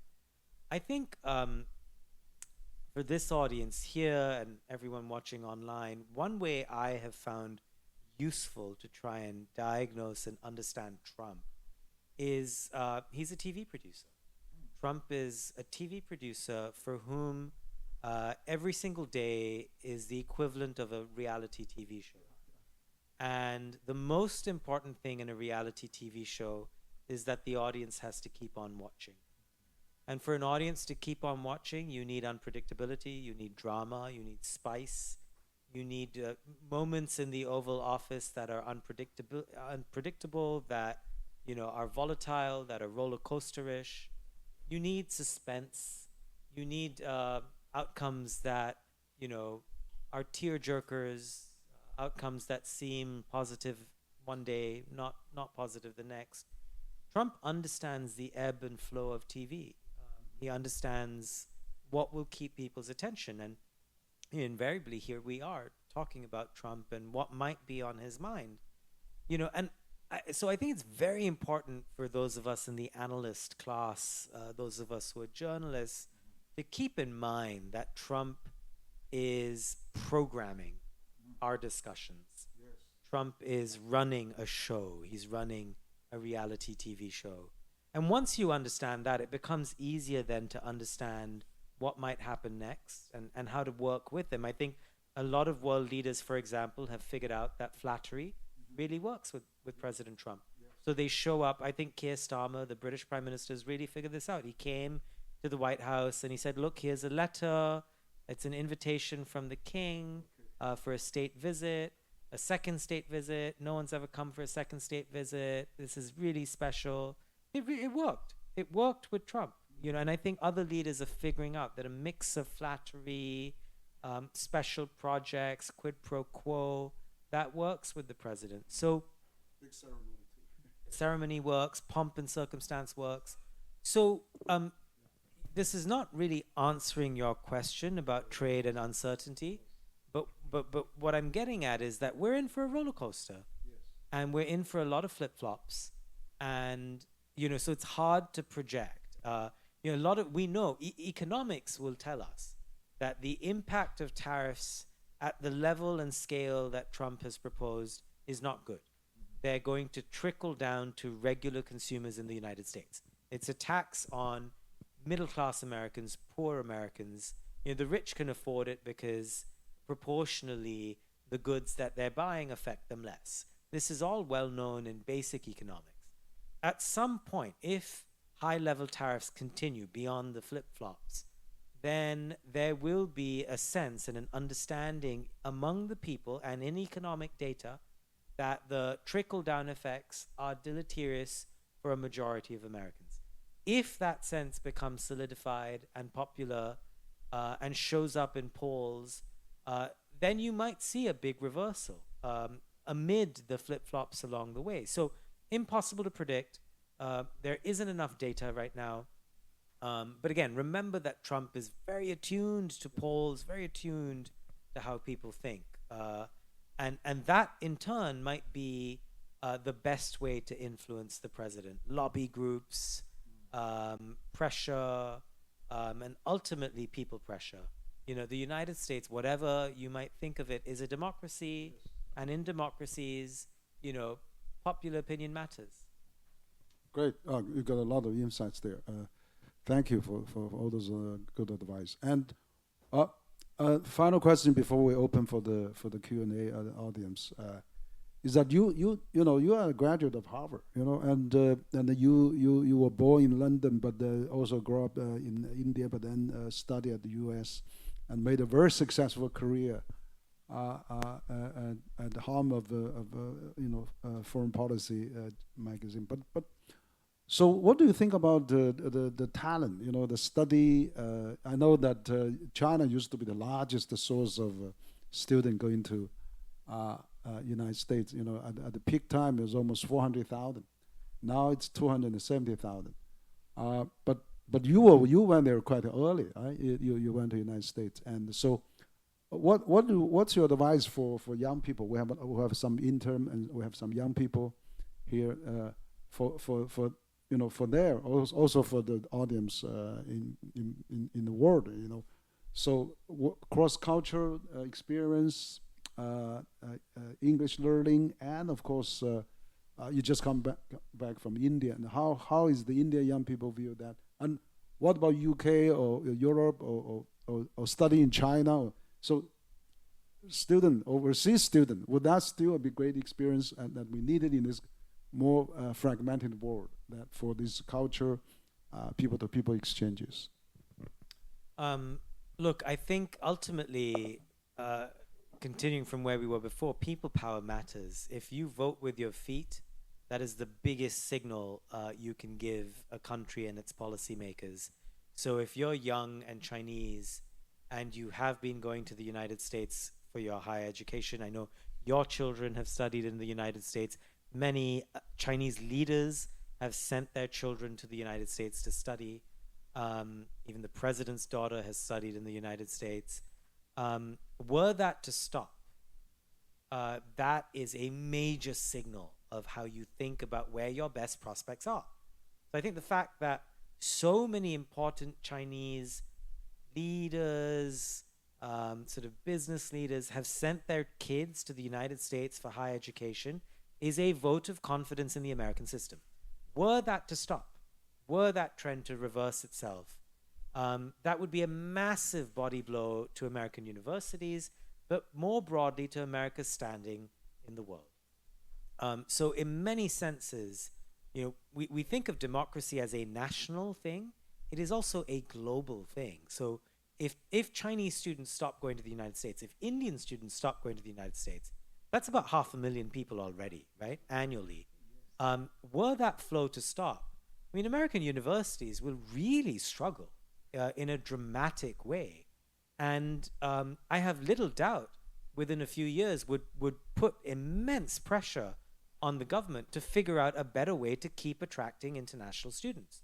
I think for this audience here and everyone watching online, one way I have found useful to try and diagnose and understand Trump is he's a TV producer. Trump is a TV producer for whom every single day is the equivalent of a reality TV show. And the most important thing in a reality TV show is that the audience has to keep on watching. And for an audience to keep on watching, you need unpredictability, you need drama, you need spice, you need moments in the Oval Office that are unpredictable, that are volatile, that are roller coasterish. You need suspense. You need outcomes that are tear jerkers, outcomes that seem positive one day, not positive the next. Trump understands the ebb and flow of TV. He understands what will keep people's attention, and invariably here we are talking about Trump and what might be on his mind. So I think it's very important for those of us in the analyst class, those of us who are journalists, to keep in mind that Trump is programming our discussions. Yes. Trump is running a show. He's running a reality TV show. And once you understand that, it becomes easier then to understand what might happen next and how to work with them. I think a lot of world leaders, for example, have figured out that flattery really works with President Trump. Yes. So they show up. I think Keir Starmer, the British Prime Minister, has really figured this out. He came to the White House and he said, look, here's a letter. It's an invitation from the king for a state visit, a second state visit. No one's ever come for a second state visit. This is really special. It worked. It worked with Trump. And I think other leaders are figuring out that a mix of flattery, special projects, quid pro quo, that works with the president. So Big ceremony too. ceremony works, pomp and circumstance works. So this is not really answering your question about trade and uncertainty, but what I'm getting at is that we're in for a roller coaster, Yes. and we're in for a lot of flip-flops, and so it's hard to project. We know economics will tell us that the impact of tariffs at the level and scale that Trump has proposed is not good. They're going to trickle down to regular consumers in the United States. It's a tax on middle-class Americans, poor Americans. The rich can afford it because proportionally the goods that they're buying affect them less. This is all well known in basic economics. At some point, if high-level tariffs continue beyond the flip-flops, then there will be a sense and an understanding among the people and in economic data that the trickle-down effects are deleterious for a majority of Americans. If that sense becomes solidified and popular and shows up in polls, then you might see a big reversal amid the flip-flops along the way. So impossible to predict. There isn't enough data right now. But again, remember that Trump is very attuned to polls, very attuned to how people think. And that, in turn, might be the best way to influence the president. Lobby groups, pressure, and ultimately people pressure. The United States, whatever you might think of it, is a democracy. Yes. And in democracies, popular opinion matters. Great. You got a lot of insights there. Thank you for all those good advice. And final question before we open for the Q&A audience is that you are a graduate of Harvard, and you were born in London, but also grew up in India, but then studied at the U.S. and made a very successful career at the helm of Foreign Policy magazine. But so what do you think about the talent, the study? I know that China used to be the largest source of student going to United States. At the peak time, it was almost 400,000. Now it's 270,000. But you went there quite early, right? You went to the United States. And so what's your advice for young people? We have some intern and we have some young people here for there, also for the audience in the world, So cross-cultural experience, English learning, and of course, you just come back from India. And how is the India young people view that? And what about UK or Europe or study in China? So overseas student, would that still be a great experience and that we needed in this more fragmented world that for this culture, people-to-people exchanges? Look, I think ultimately, continuing from where we were before, people power matters. If you vote with your feet, that is the biggest signal you can give a country and its policymakers. So if you're young and Chinese and you have been going to the United States for your higher education, I know your children have studied in the United States. Many Chinese leaders have sent their children to the United States to study. Even the president's daughter has studied in the United States. Were that to stop, that is a major signal of how you think about where your best prospects are. So I think the fact that so many important Chinese leaders, sort of business leaders, have sent their kids to the United States for higher education is a vote of confidence in the American system. Were that to stop, were that trend to reverse itself, that would be a massive body blow to American universities, but more broadly to America's standing in the world. So in many senses, we think of democracy as a national thing. It is also a global thing. So if Chinese students stop going to the United States, if Indian students stop going to the United States, that's about 500,000 people already, right, annually. Were that flow to stop, I mean, American universities will really struggle in a dramatic way. And I have little doubt within a few years would put immense pressure on the government to figure out a better way to keep attracting international students,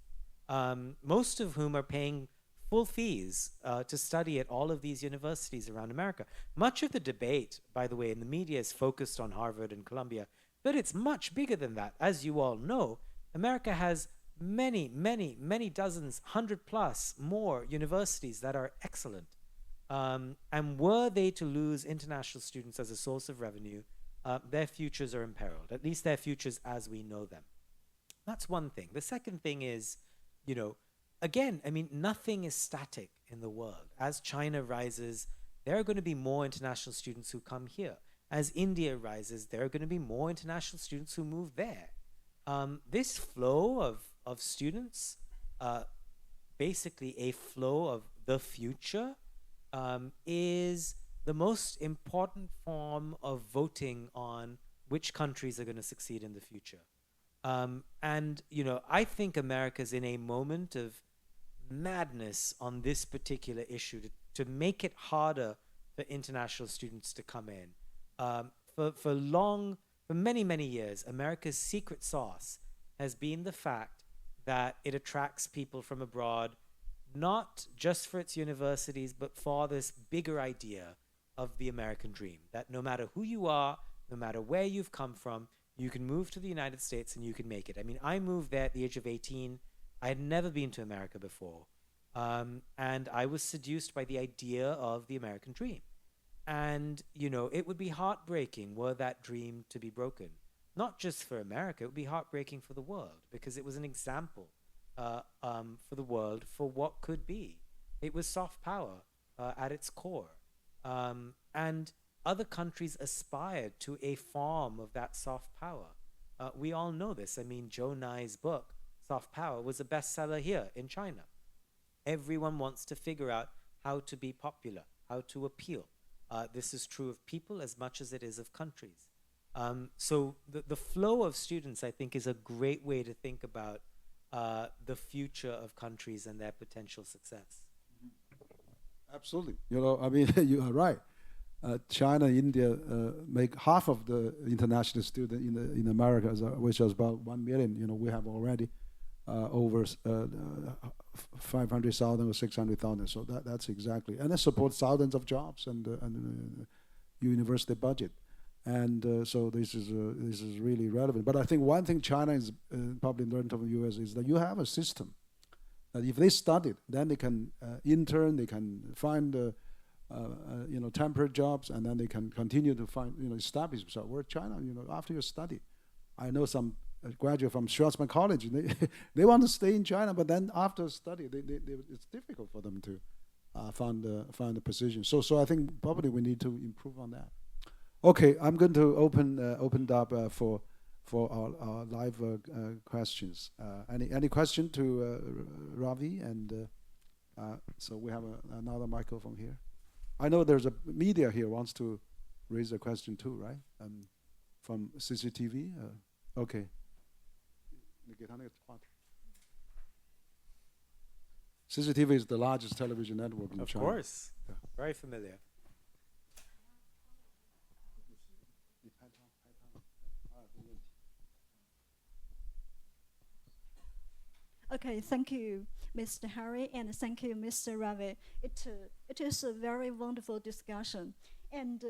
most of whom are paying full fees to study at all of these universities around America. Much of the debate, by the way, in the media is focused on Harvard and Columbia, but it's much bigger than that. As you all know, America has many, many, many dozens, 100+ more universities that are excellent. And were they to lose international students as a source of revenue, their futures are imperiled, at least their futures as we know them. That's one thing. The second thing is, again, I mean, nothing is static in the world. As China rises, there are going to be more international students who come here. As India rises, there are going to be more international students who move there. This flow of students, basically a flow of the future, is the most important form of voting on which countries are going to succeed in the future. And, I think America's in a moment of madness on this particular issue to make it harder for international students to come in. For many, many years, America's secret sauce has been the fact that it attracts people from abroad, not just for its universities, but for this bigger idea of the American dream, that no matter who you are, no matter where you've come from, you can move to the United States and you can make it. I mean, I moved there at the age of 18. I had never been to America before. And I was seduced by the idea of the American dream. And, it would be heartbreaking were that dream to be broken. Not just for America, it would be heartbreaking for the world, because it was an example for the world for what could be. It was soft power at its core. And other countries aspired to a form of that soft power. We all know this. I mean, Joe Nye's book, Soft Power, was a bestseller here in China. Everyone wants to figure out how to be popular, how to appeal. This is true of people as much as it is of countries. So the flow of students, I think, is a great way to think about the future of countries and their potential success. Absolutely. I mean, you are right. China, India make half of the international student in America, which is about 1 million. We have already over 500,000 or 600,000. So that's exactly, and it supports thousands of jobs and university budget. And so this is really relevant. But I think one thing China is probably learned from the US is that you have a system that if they studied, then they can intern, they can find temporary jobs, and then they can continue to find, establish themselves. Where China, after you study, I know some graduate from Schwarzman College. They they want to stay in China, but then after study, it's difficult for them to find a position. So I think probably we need to improve on that. Okay, I'm going to open it up for our live questions. Any question to Ravi? And so we have another microphone here. I know there's a media here wants to raise a question too, right? From CCTV. Okay. CCTV is the largest television network in China. Of course. Yeah. Very familiar. Okay, thank you, Mr. Harry, and thank you, Mr. Ravi. It is a very wonderful discussion. And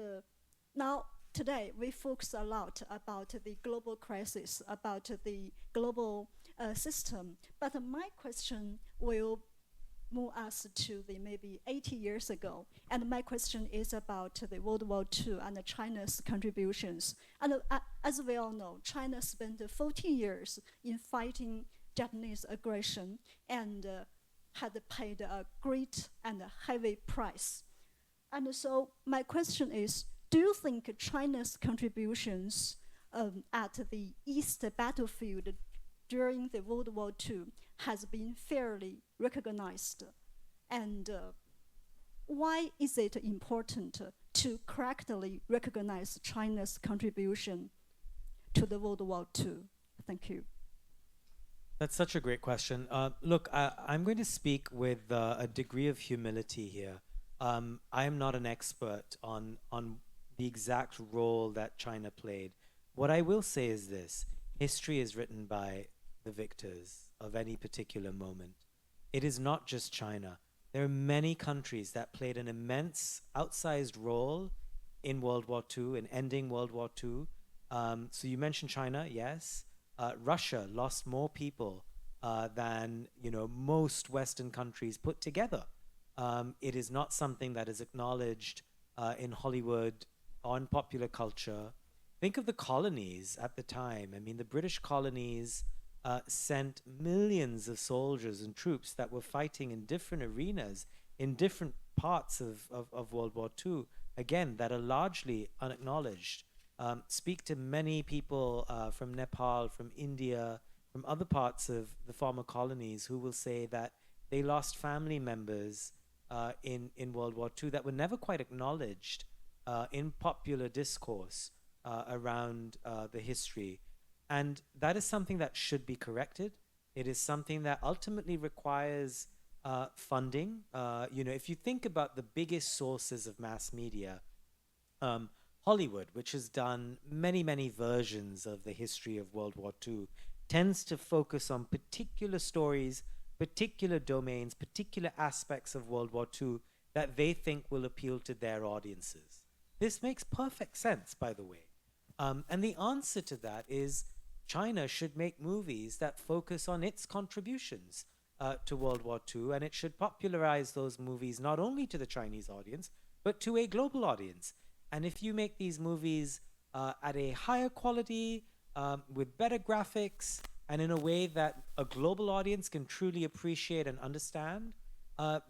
now, today, we focus a lot about the global crisis, about the global system. But my question will move us to the maybe 80 years ago. And my question is about the World War II and China's contributions. And as we all know, China spent 14 years in fighting Japanese aggression and had paid a great and heavy price. And so my question is, do you think China's contributions at the East battlefield during the World War II has been fairly recognized? And why is it important to correctly recognize China's contribution to the World War II? Thank you. That's such a great question. Look, I'm going to speak with a degree of humility here. I am not an expert on the exact role that China played. What I will say is this: history is written by the victors of any particular moment. It is not just China. There are many countries that played an immense, outsized role in World War II, in ending World War II. So you mentioned China, yes. Russia lost more people than most Western countries put together. It is not something that is acknowledged in Hollywood or in popular culture. Think of the colonies at the time. I mean, the British colonies sent millions of soldiers and troops that were fighting in different arenas, in different parts of World War II, again, that are largely unacknowledged. Speak to many people from Nepal, from India, from other parts of the former colonies who will say that they lost family members in World War II that were never quite acknowledged in popular discourse around the history. And that is something that should be corrected. It is something that ultimately requires funding. If you think about the biggest sources of mass media, Hollywood, which has done many, many versions of the history of World War II, tends to focus on particular stories, particular domains, particular aspects of World War II that they think will appeal to their audiences. This makes perfect sense, by the way. And the answer to that is China should make movies that focus on its contributions to World War II, and it should popularize those movies not only to the Chinese audience, but to a global audience. And if you make these movies at a higher quality, with better graphics, and in a way that a global audience can truly appreciate and understand,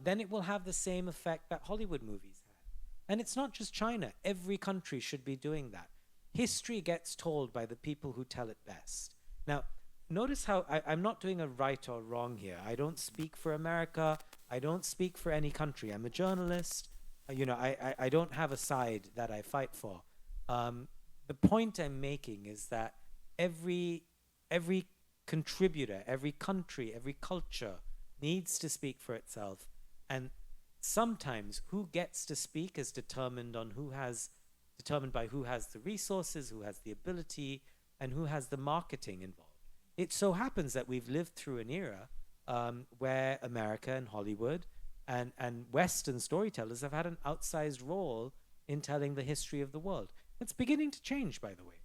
then it will have the same effect that Hollywood movies had. And it's not just China. Every country should be doing that. History gets told by the people who tell it best. Now, notice how I'm not doing a right or wrong here. I don't speak for America. I don't speak for any country. I'm a journalist. I don't have a side that I fight for. The point I'm making is that every contributor, every country, every culture needs to speak for itself. And sometimes who gets to speak is determined by who has the resources, who has the ability, and who has the marketing involved. It so happens that we've lived through an era where America and Hollywood and Western storytellers have had an outsized role in telling the history of the world. It's beginning to change, by the way.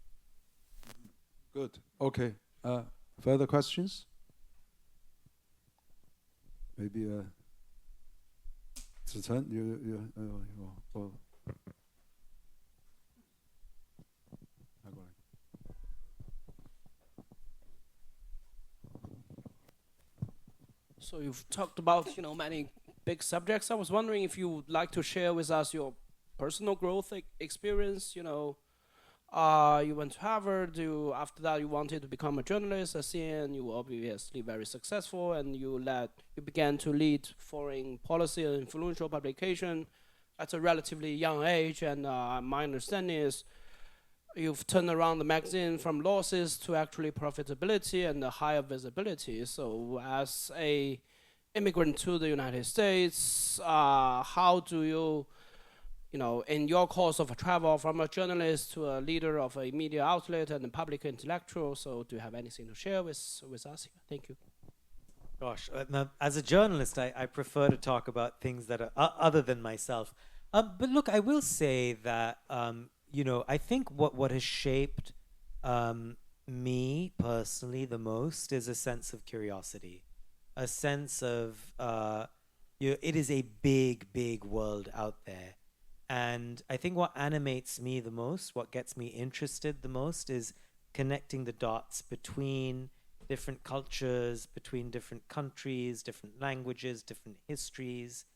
Good. Okay. Further questions? Maybe Mr. Chen, oh. So you've talked about, many big subjects. I was wondering if you would like to share with us your personal growth experience. You went to Harvard. After that you wanted to become a journalist. I see, and you were obviously very successful, and you began to lead foreign policy and influential publication at a relatively young age. And my understanding is you've turned around the magazine from losses to actually profitability and higher visibility. So as a immigrant to the United States, how do you, in your course of travel from a journalist to a leader of a media outlet and a public intellectual, so do you have anything to share with us here? Thank you. Gosh, now, as a journalist, I prefer to talk about things that are other than myself. But look, I will say that I think what has shaped me personally the most is a sense of curiosity, a sense of it is a big, big world out there. And I think what animates me the most, what gets me interested the most, is connecting the dots between different cultures, between different countries, different languages, different histories.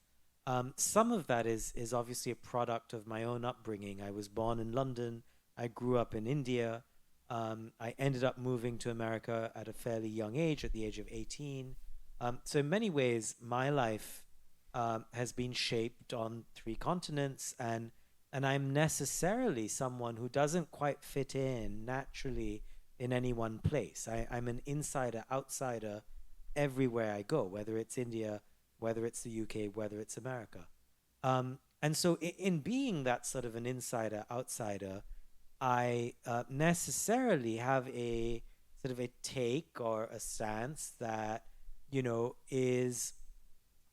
Some of that is obviously a product of my own upbringing. I was born in London. I grew up in India. I ended up moving to America at a fairly young age, at the age of 18. So in many ways, my life has been shaped on 3 continents, and I'm necessarily someone who doesn't quite fit in naturally in any one place. I'm an insider, outsider everywhere I go, whether it's India, whether it's the UK, whether it's America. And so in being that sort of an insider, outsider, I necessarily have a sort of a take or a stance that,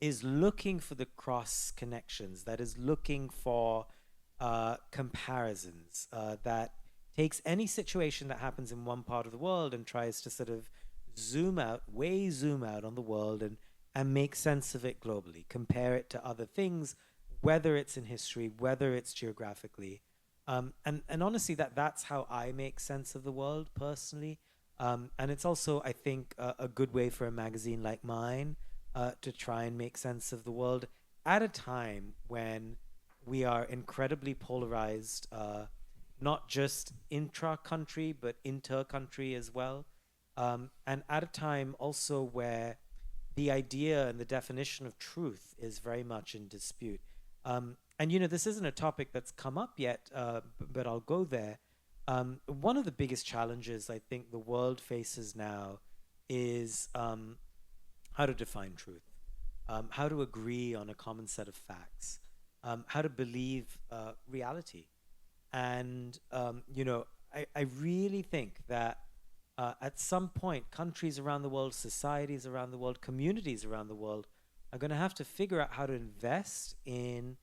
is looking for the cross connections, that is looking for comparisons, that takes any situation that happens in one part of the world and tries to sort of zoom out on the world and make sense of it globally, compare it to other things, whether it's in history, whether it's geographically. And honestly, that's how I make sense of the world personally. And it's also, I think, a good way for a magazine like mine to try and make sense of the world at a time when we are incredibly polarized, not just intra-country, but inter-country as well. And at a time also where the idea and the definition of truth is very much in dispute. And this isn't a topic that's come up yet, but I'll go there. One of the biggest challenges I think the world faces now is how to define truth, how to agree on a common set of facts, how to believe reality. And, I really think that at some point, countries around the world, societies around the world, communities around the world are going to have to figure out how to invest in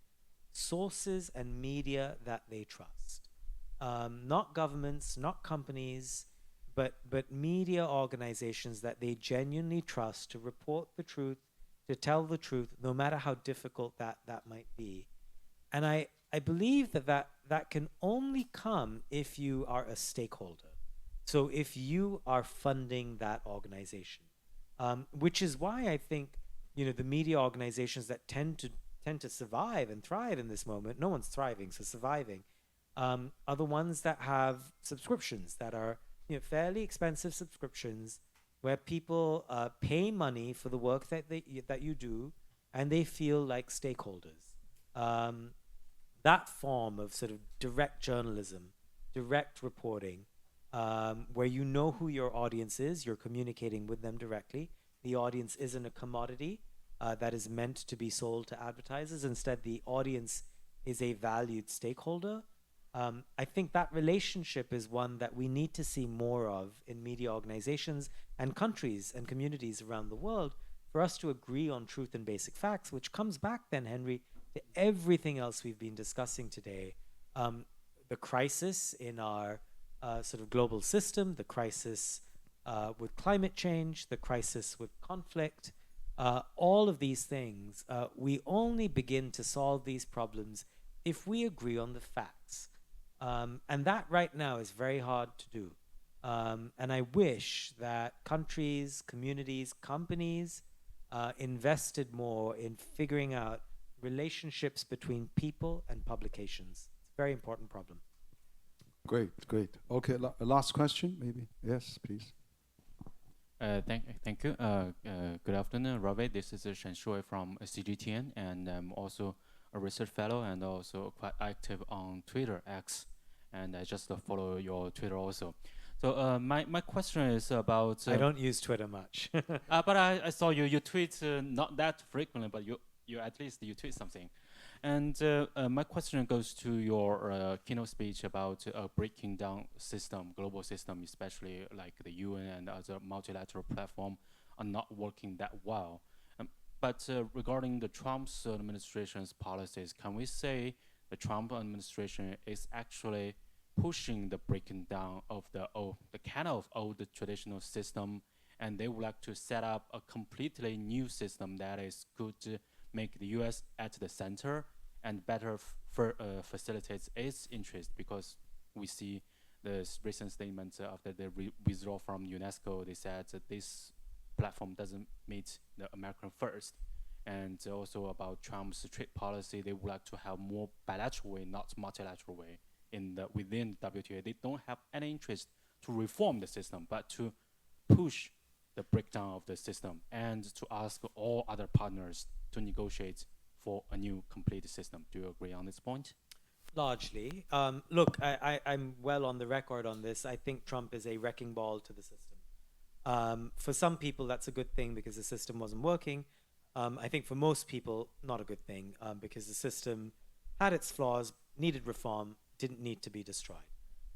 sources and media that they trust. Not governments, not companies, but media organizations that they genuinely trust to report the truth, to tell the truth, no matter how difficult that might be. And I believe that can only come if you are a stakeholder. So if you are funding that organization, which is why I think, the media organizations that tend to survive and thrive in this moment, no one's thriving, so surviving, are the ones that have subscriptions that are fairly expensive subscriptions where people pay money for the work that you do, and they feel like stakeholders. That form of sort of direct journalism, direct reporting, where you know who your audience is, you're communicating with them directly. The audience isn't a commodity that is meant to be sold to advertisers. Instead, the audience is a valued stakeholder. I think that relationship is one that we need to see more of in media organizations and countries and communities around the world for us to agree on truth and basic facts, which comes back then, Henry, to everything else we've been discussing today. The crisis in our sort of global system, the crisis with climate change, the crisis with conflict, all of these things, we only begin to solve these problems if we agree on the facts. And that right now is very hard to do. And I wish that countries, communities, companies invested more in figuring out relationships between people and publications. It's a very important problem. Great, great. Okay, last question, maybe. Yes, please. Thank you. Good afternoon, Ravi. This is Shen Shui from CGTN, and I'm also a research fellow and also quite active on Twitter, X, and I just follow your Twitter also. So my question is about... I don't use Twitter much. But I saw you tweet not that frequently, but you at least you tweet something. And my question goes to your keynote speech about breaking down global system, especially like the UN and other multilateral platform are not working that well. But regarding the Trump's administration's policies, can we say the Trump administration is actually pushing the breaking down of the kind of old traditional system, and they would like to set up a completely new system that is good to make the US at the center and better facilitates its interest, because we see the recent statement after they withdraw from UNESCO, they said that this platform doesn't meet the American first. And also about Trump's trade policy, they would like to have more bilateral way, not multilateral way within WTO. They don't have any interest to reform the system, but to push the breakdown of the system and to ask all other partners to negotiate for a new complete system. Do you agree on this point? Largely. Look, I'm well on the record on this. I think Trump is a wrecking ball to the system. For some people, that's a good thing because the system wasn't working. I think for most people, not a good thing because the system had its flaws, needed reform, didn't need to be destroyed.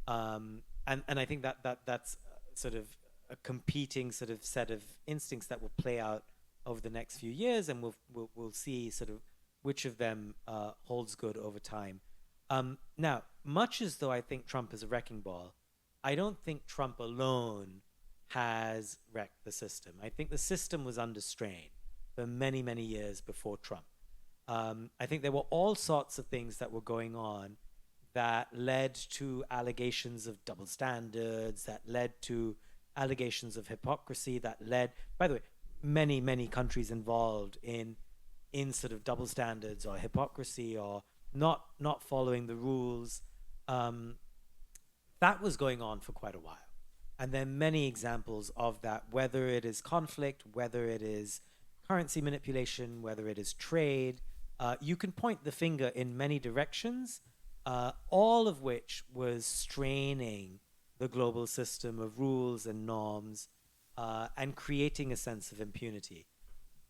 And I think that's sort of a competing sort of set of instincts that will play out over the next few years, and we'll see sort of which of them holds good over time. Now, much as though I think Trump is a wrecking ball, I don't think Trump alone has wrecked the system. I think the system was under strain for many, many years before Trump. I think there were all sorts of things that were going on that led to allegations of double standards, that led to allegations of hypocrisy, that led, by the way, many, many countries involved in sort of double standards or hypocrisy or not following the rules. That was going on for quite a while. And there are many examples of that, whether it is conflict, whether it is currency manipulation, whether it is trade. You can point the finger in many directions, all of which was straining the global system of rules and norms and creating a sense of impunity.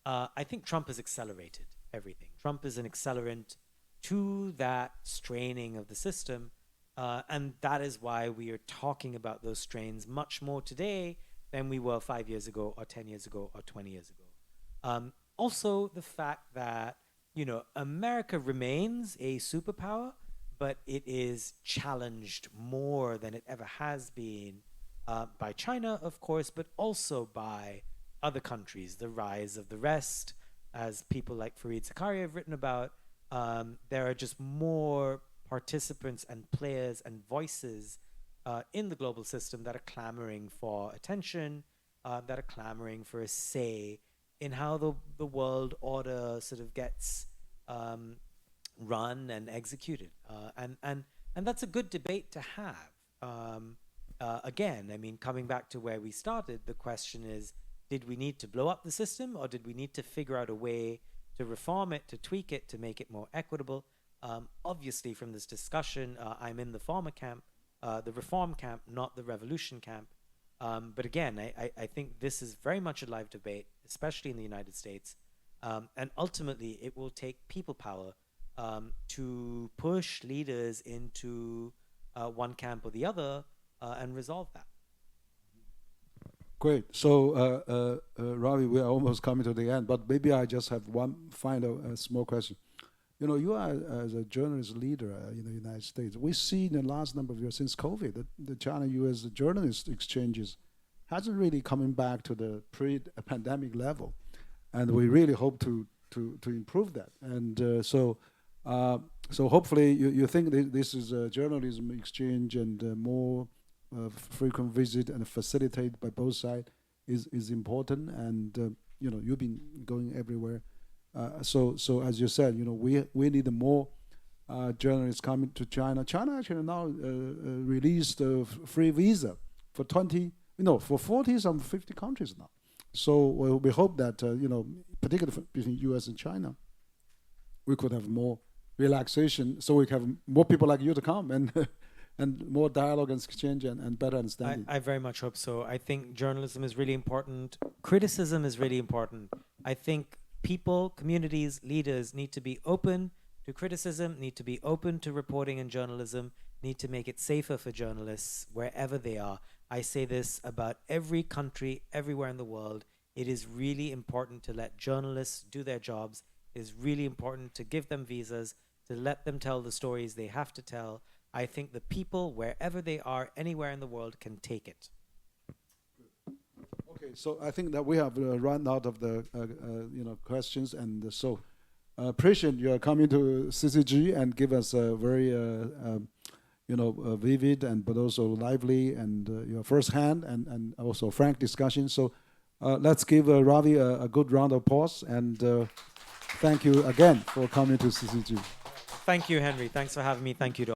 I think Trump has accelerated everything. Trump is an accelerant to that straining of the system, and that is why we are talking about those strains much more today than we were 5 years ago or 10 years ago or 20 years ago. Also, the fact that, America remains a superpower, but it is challenged more than it ever has been by China, of course, but also by other countries. The rise of the rest, as people like Fareed Zakaria have written about, there are just more participants and players and voices in the global system that are clamoring for attention, that are clamoring for a say in how the world order sort of gets run and executed. And that's a good debate to have. Again, I mean, coming back to where we started, the question is, did we need to blow up the system, or did we need to figure out a way to reform it, to tweak it, to make it more equitable? Obviously, from this discussion, I'm in the former camp, the reform camp, not the revolution camp. But again, I think this is very much a live debate, especially in the United States. And ultimately, it will take people power to push leaders into one camp or the other and resolve that. Great. So, Ravi, we are almost coming to the end, but maybe I just have one final small question. You are as a journalist leader in the United States. We see in the last number of years since COVID that the China-U.S. journalist exchanges hasn't really coming back to the pre-pandemic level. and we really hope to improve that. And so hopefully you think this is a journalism exchange, and more frequent visit and facilitated by both sides is important. And you've been going everywhere. So as you said, we need more journalists coming to China. China actually now released a free visa for 40 some 50 countries now. So we hope that particularly between U.S. and China, we could have more relaxation, so we have more people like you to come, and and more dialogue and exchange, and better understanding. I very much hope so. I think journalism is really important. Criticism is really important. I think people, communities, leaders need to be open to criticism, need to be open to reporting and journalism, need to make it safer for journalists wherever they are. I say this about every country, everywhere in the world. It is really important to let journalists do their jobs. It is really important to give them visas, to let them tell the stories they have to tell. I think the people, wherever they are, anywhere in the world, can take it. Okay, so I think that we have run out of the questions, and so appreciate you coming to CCG and give us a very vivid and but also lively and your first-hand and also frank discussion. So let's give Ravi a good round of applause, and thank you again for coming to CCG. Thank you, Henry. Thanks for having me. Thank you to